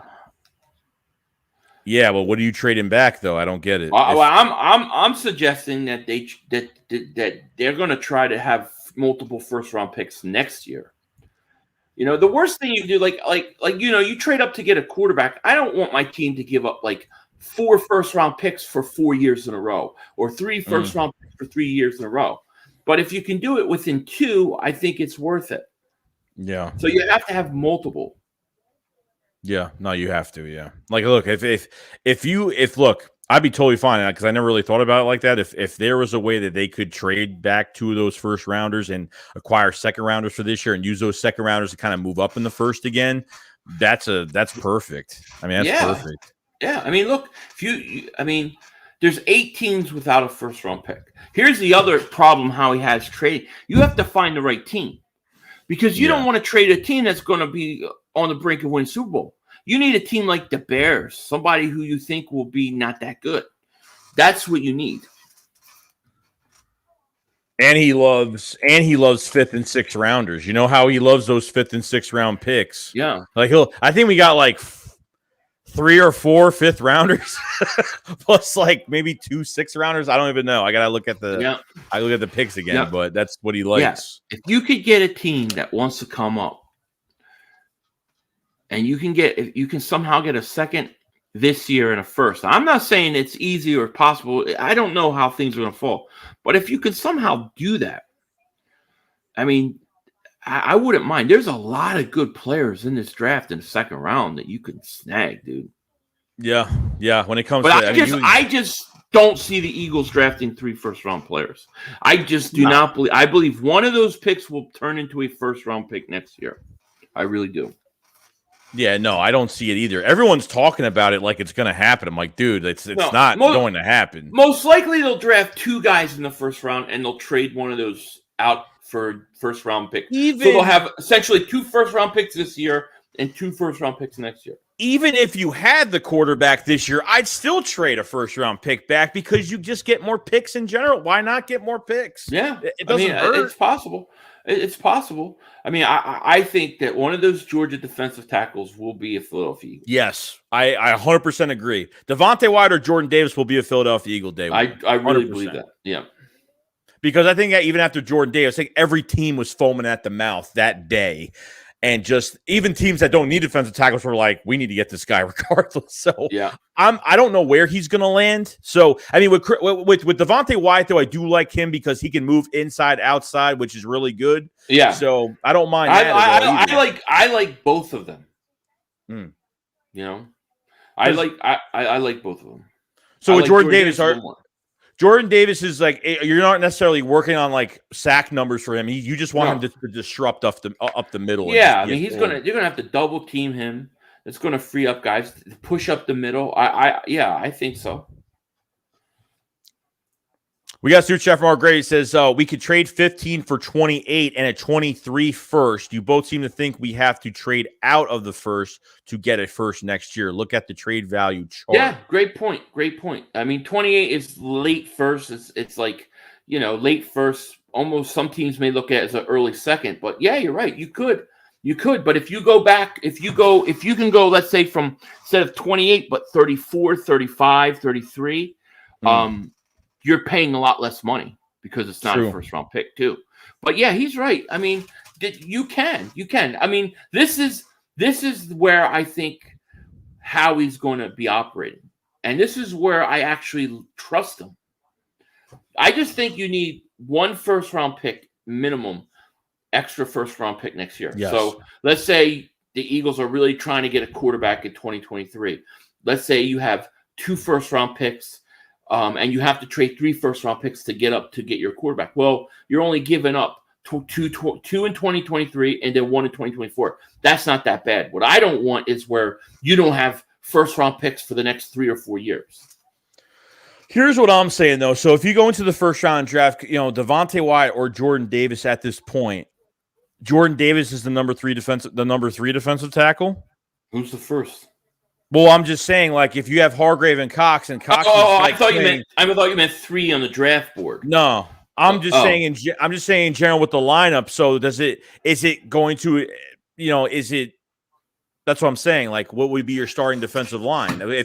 Yeah, well, what are you trading back though? I don't get it. Well, I'm suggesting that they're going to try to have multiple first-round picks next year. You know, the worst thing you do, like you trade up to get a quarterback. I don't want my team to give up 4 first-round picks for 4 years in a row, or 3 first-round picks for 3 years in a row. But if you can do it within 2, I think it's worth it. Yeah. So you have to have multiple. Yeah, no, you have to. Yeah, look, look, I'd be totally fine because I never really thought about it like that. If there was a way that they could trade back 2 of those first rounders and acquire second rounders for this year and use those second rounders to kind of move up in the first again, that's perfect. I mean, that's perfect. Yeah, I mean, look, there's 8 teams without a first round pick. Here's the other problem how he has traded. You have to find the right team, because you don't want to trade a team that's going to be on the brink of winning Super Bowl. You need a team like the Bears, somebody who you think will be not that good. That's what you need. And he loves 5th and 6th rounders. You know how he loves those 5th and 6th round picks. Yeah. Like I think we got like 3 or 4 5th rounders plus like maybe 2 6th rounders. I don't even know. I gotta look at the picks again, but that's what he likes. Yeah. If you could get a team that wants to come up and if you can somehow get a second this year and a first. I'm not saying it's easy or possible. I don't know how things are going to fall. But if you can somehow do that, I mean, I wouldn't mind. There's a lot of good players in this draft in the second round that you could snag, dude. Yeah. When it comes I just don't see the Eagles drafting 3 first-round players. I just do not believe. I believe one of those picks will turn into a first-round pick next year. I really do. Yeah, no, I don't see it either. Everyone's talking about it like it's going to happen. I'm like, dude, it's not going to happen. Most likely they'll draft 2 guys in the first round, and they'll trade one of those out for first-round pick. So they'll have essentially 2 first-round picks this year and 2 first-round picks next year. Even if you had the quarterback this year, I'd still trade a first-round pick back because you just get more picks in general. Why not get more picks? Yeah. It doesn't hurt. It's possible. It's possible. I mean, I think that one of those Georgia defensive tackles will be a Philadelphia Eagle. Yes, I 100% agree. Devontae Wyatt or Jordan Davis will be a Philadelphia Eagle day one. I really believe that. Yeah. Because I think that even after Jordan Davis, I think every team was foaming at the mouth that day. And just even teams that don't need defensive tackles were like, we need to get this guy regardless. So yeah, I don't know where he's going to land. So I mean, with Devontae Wyatt though, I do like him because he can move inside, outside, which is really good. Yeah. So I don't mind. I like both of them. Mm. You know, I like both of them. So with Jordan Davis, Jordan Davis is like, you're not necessarily working on like sack numbers for him. You just want him to disrupt up the middle. Yeah, I mean, you're gonna have to double team him. It's gonna free up guys to push up the middle. I think so. We got Super Chef Mark Gray says we could trade 15 for 28 and a 23 first. You both seem to think we have to trade out of the first to get a first next year. Look at the trade value chart. Yeah, great point. I mean, 28 is late first. It's like, late first. Almost some teams may look at it as an early second. But yeah, you're right. You could. But if you go back, if you can go, let's say from instead of 28, but 34, 35, 33, you're paying a lot less money because it's not a first round pick too. But yeah, he's right. I mean, you can. I mean, this is where I think Howie's going to be operating. And this is where I actually trust him. I just think you need 1 first round pick minimum, extra first round pick next year. Yes. So let's say the Eagles are really trying to get a quarterback in 2023. Let's say you have 2 first round picks. And you have to trade 3 first-round picks to get your quarterback. Well, you're only giving up two in 2023 and then 1 in 2024. That's not that bad. What I don't want is where you don't have first-round picks for the next 3 or 4 years. Here's what I'm saying, though. So if you go into the first-round draft, Devontae Wyatt or Jordan Davis at this point, Jordan Davis is the number 3 defensive tackle. Who's the first? Well, I'm just saying, like, if you have Hargrave and Cox, I thought you meant 3 on the draft board. No, I'm just saying in general with the lineup. So is it going to, that's what I'm saying. Like, what would be your starting defensive line? I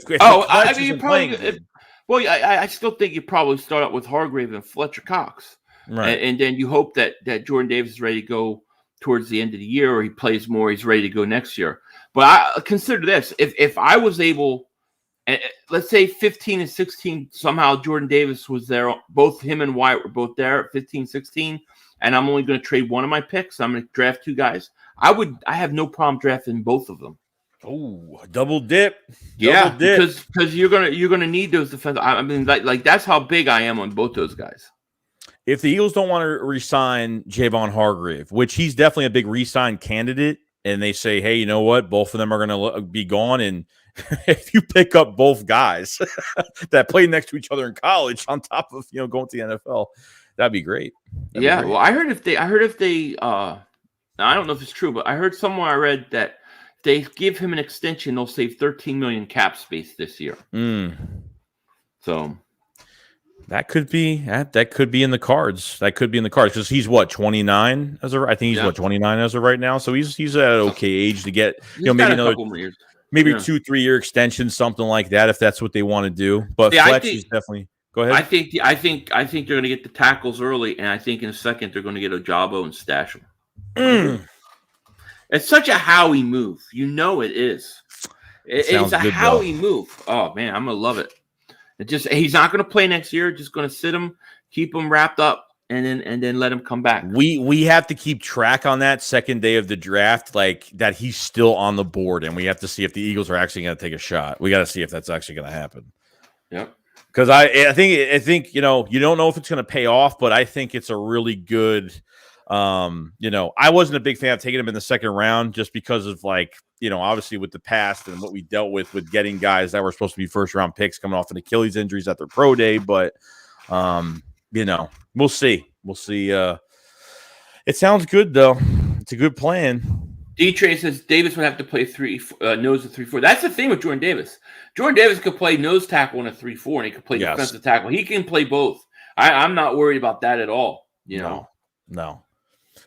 still think you probably start out with Hargrave and Fletcher Cox, right? And then you hope that Jordan Davis is ready to go towards the end of the year, or he plays more, he's ready to go next year. But I consider this: if I was able, let's say 15 and 16, somehow Jordan Davis was there, both him and Wyatt were both there at 15, 16, and I'm only going to trade one of my picks. I'm going to draft 2 guys. I have no problem drafting both of them. Oh, double dip. Because you're gonna need those defense. I mean, like that's how big I am on both those guys. If the Eagles don't want to re-sign Javon Hargrave, which he's definitely a big re-sign candidate, and they say, hey, you know what? Both of them are going to be gone. And if you pick up both guys that played next to each other in college on top of, going to the NFL, that'd be great. Well, I heard if they, I don't know if it's true, but I heard somewhere I read that if they give him an extension, they'll save $13 million cap space this year. Mm. So That could be in the cards. That could be in the cards because he's what 29 as of I think he's 29 as of right now. So he's at an okay age to get maybe another years. Maybe 2-3 year extension, something like that, if that's what they want to do. But Fletch is definitely go ahead. I think they're going to get the tackles early, and I think in a second they're going to get Ojabo and stash them. It's such a Howie move, it is. It's a Howie move. Oh man, I'm gonna love it. He's not going to play next year. Just going to sit him, keep him wrapped up, and then let him come back. We have to keep track on that second day of the draft, like that he's still on the board, and we have to see if the Eagles are actually going to take a shot. We got to see if that's actually going to happen. Yep. Because I think you don't know if it's going to pay off, but I think it's a really good. I wasn't a big fan of taking him in the second round just because of obviously with the past and what we dealt with getting guys that were supposed to be first round picks coming off an Achilles injuries at their pro day. But, we'll see. We'll see. It sounds good though. It's a good plan. D-Trey says Davis would have to play nose of 3-4. That's the thing with Jordan Davis. Jordan Davis could play nose tackle in a 3-4 and he could play defensive tackle. He can play both. I'm not worried about that at all. No.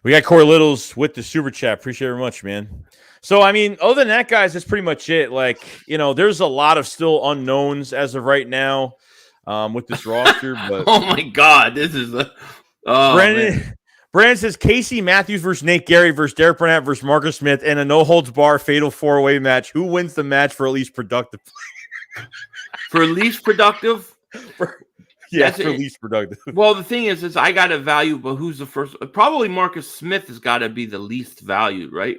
We got Corey Littles with the super chat. Appreciate it very much, man. So, other than that, guys, that's pretty much it. There's a lot of still unknowns as of right now with this roster. But oh, my God. This is Brandon says Casey Matthews versus Nate Gary versus Derek Burnett versus Marcus Smith in a no-holds-bar fatal four-way match. Who wins the match for least productive? For least productive? Yeah, for least productive. Well, the thing is I got to value, but who's the first? Probably Marcus Smith has got to be the least valued, right?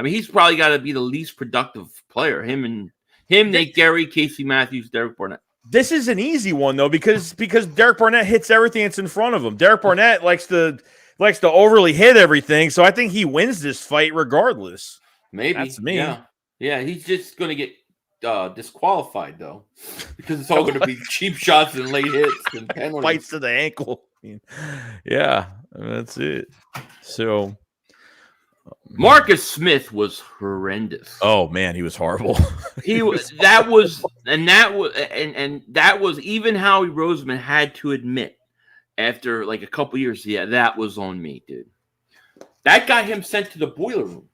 He's probably got to be the least productive player. Him, Nate Gary, Casey Matthews, Derek Barnett. This is an easy one though because Derek Barnett hits everything that's in front of him. Derek Barnett likes to overly hit everything, so I think he wins this fight regardless. Maybe that's me. Yeah. He's just going to get disqualified though, because it's all going to be cheap shots and late hits and penalties. Bites to the ankle. That's it. So Marcus Smith was horrendous. Oh man, he was horrible. That was even Howie Roseman had to admit after a couple years. Yeah, that was on me, dude. That got him sent to the boiler room.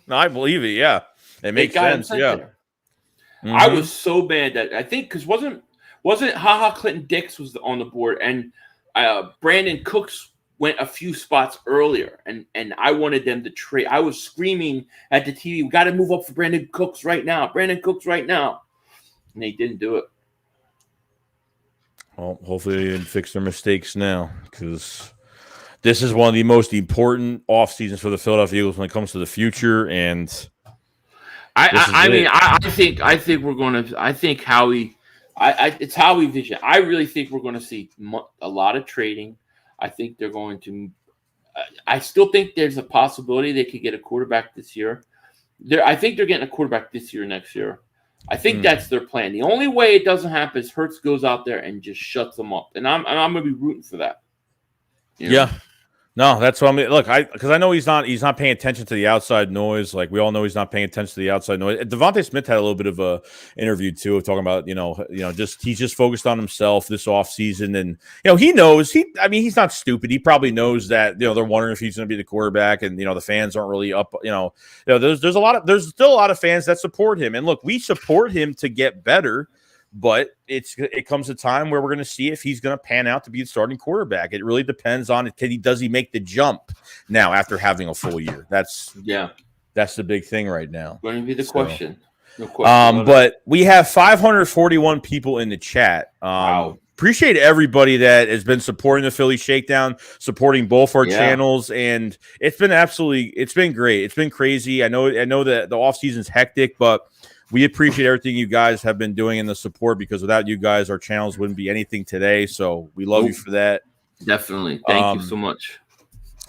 I believe it. Yeah, it makes sense. Yeah, mm-hmm. I was so bad that I think because wasn't Clinton Dix was on the board and Brandon Cooks went a few spots earlier and I wanted them to trade. I was screaming at the TV, "We got to move up for Brandon Cooks right now, Brandon Cooks right now," and they didn't do it. Well, hopefully they didn't fix their mistakes now because this is one of the most important off seasons for the Philadelphia Eagles when it comes to the future. And I think we're going to. I think Howie. It's Howie vision. I really think we're going to see a lot of trading. I think they're going to. I still think there's a possibility they could get a quarterback this year. I think they're getting a quarterback this year, next year. I think that's their plan. The only way it doesn't happen is Hurts goes out there and just shuts them up, and I'm going to be rooting for that. Yeah. No, that's what I mean. Look, because I know he's not paying attention to the outside noise. Like we all know he's not paying attention to the outside noise. Devontae Smith had a little bit of a interview too, talking about he's just focused on himself this offseason. And he knows he's not stupid. He probably knows that they're wondering if he's going to be the quarterback, and the fans aren't really up. There's still a lot of fans that support him, and look, we support him to get better. But it comes a time where we're going to see if he's going to pan out to be the starting quarterback. It really depends on does he make the jump now after having a full year? That's the big thing right now. Going to be the question. No question. But we have 541 people in the chat. Wow. Appreciate everybody that has been supporting the Philly Shakedown, supporting both our channels, and it's been great. It's been crazy. I know that the off season's hectic, but we appreciate everything you guys have been doing in the support, because without you guys, our channels wouldn't be anything today. So we love you for that. Definitely. Thank you so much.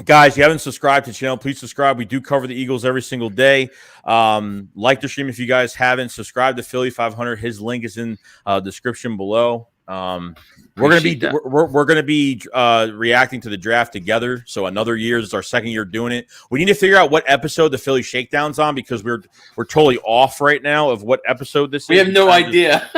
Guys, if you haven't subscribed to the channel, please subscribe. We do cover the Eagles every single day. Like the stream if you guys haven't. Subscribe to Philly 500. His link is in description below. We're gonna be reacting to the draft together. So another year, this is our second year doing it. We need to figure out what episode the Philly Shakedown's on, because we're totally off right now of what episode this is. We have no idea.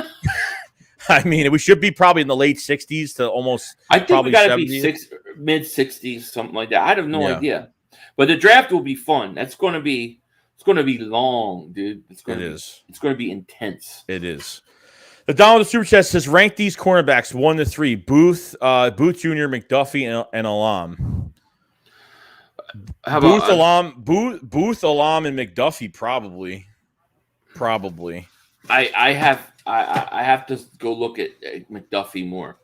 I mean, we should be probably in the late 60s to almost. I think we got to be 70s. mid 60s, something like that. I have no idea, but the draft will be fun. It's going to be long, dude. It's going to be intense. It is. The Donald the Super Chat says rank these cornerbacks 1 to 3: Booth, Jr., McDuffie, and Alam. How Booth, about Booth, Alam, and McDuffie probably. I have to go look at McDuffie more,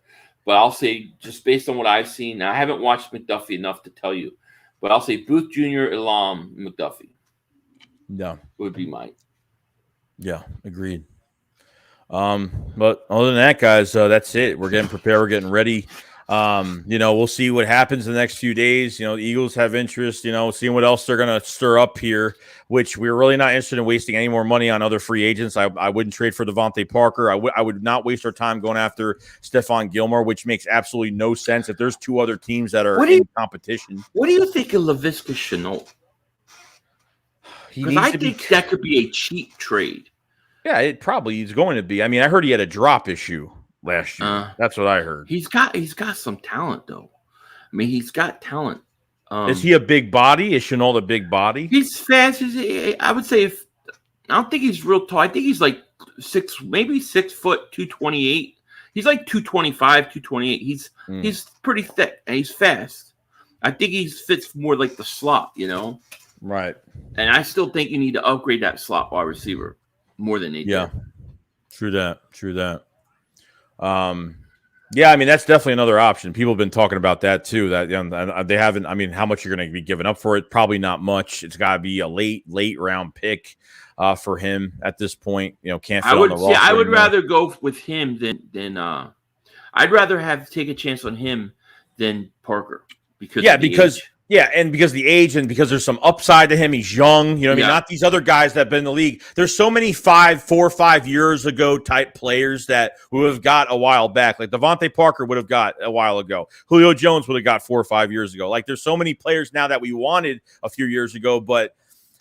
but I'll say just based on what I've seen, I haven't watched McDuffie enough to tell you, but I'll say Booth Jr., Elam, McDuffie. Yeah, would be mine. Yeah, agreed. But other than that, guys, that's it. We're getting prepared. We're getting ready. We'll see what happens in the next few days. The Eagles have interest, seeing what else they're going to stir up here, which we're really not interested in wasting any more money on other free agents. I wouldn't trade for Devontae Parker. I would not waste our time going after Stephon Gilmore, which makes absolutely no sense if there's two other teams that are in competition. What do you think of Laviska Shenault? Because I think that could be a cheap trade. Yeah, it probably is going to be. I mean, I heard he had a drop issue last year. That's what I heard. He's got some talent, though. I mean, he's got talent. Is he a big body? Is Shenault a big body? He's fast. I would say I don't think he's real tall. I think he's like 6 foot 228. He's like 225, 228. He's pretty thick and he's fast. I think he fits more like the slot, Right. And I still think you need to upgrade that slot wide receiver more than they do. True that. Yeah, I mean, that's definitely another option. People have been talking about that too. That they haven't. I mean, how much you're going to be giving up for it? Probably not much. It's got to be a late round pick for him at this point. Can't. Fit on the roster I would anymore. rather go with him than I'd rather take a chance on him than Parker because the age and because there's some upside to him. He's young, I mean, not these other guys that have been in the league. There's so many 4 or 5 years ago type players that would have got a while back. Like Devontae Parker would have got a while ago. Julio Jones would have got 4 or 5 years ago. Like there's so many players now that we wanted a few years ago, but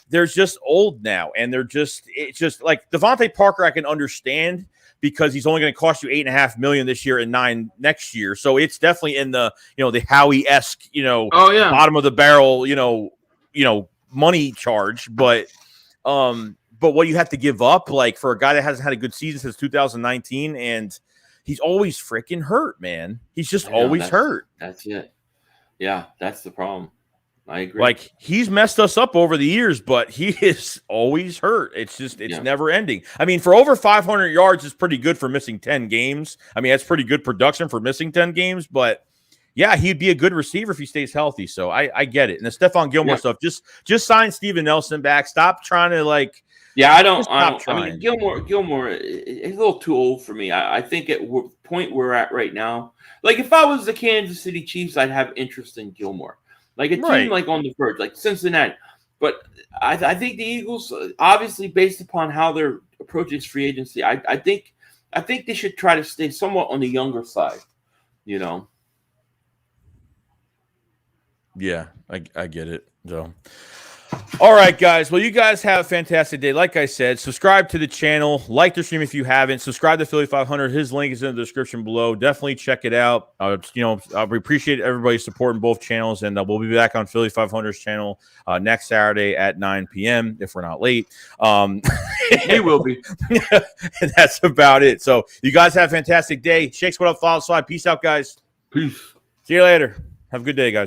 they're just old now. And it's just like Devontae Parker, I can understand because he's only going to cost you $8.5 million this year and $9 million next year. So it's definitely in the, the Howie-esque, bottom of the barrel, money charge. But what you have to give up, like for a guy that hasn't had a good season since 2019, and he's always freaking hurt, man. He's just always hurt. That's it. Yeah, that's the problem. I agree. Like he's messed us up over the years, but he is always hurt. It's never ending. I mean, for over 500 yards is pretty good for missing 10 games. I mean, that's pretty good production for missing 10 games, but yeah, he'd be a good receiver if he stays healthy. So I get it. And the Stephon Gilmore stuff, just sign Steven Nelson back. Stop trying to I don't. I mean, Gilmore is a little too old for me. I think at the point we're at right now, like if I was the Kansas City Chiefs, I'd have interest in Gilmore. Like a team like on the verge, like Cincinnati. But I think the Eagles, obviously based upon how they're approaching free agency, I think they should try to stay somewhat on the younger side, Yeah, I get it. So, all right, guys. Well, you guys have a fantastic day. Like I said, subscribe to the channel, like the stream if you haven't. Subscribe to Philly 500. His link is in the description below. Definitely check it out. We appreciate everybody's support in both channels, and we'll be back on Philly 500's channel next Saturday at 9 p.m. if we're not late. We will be. And that's about it. So, you guys have a fantastic day. Shakes what up, follow slide. Peace out, guys. Peace. See you later. Have a good day, guys.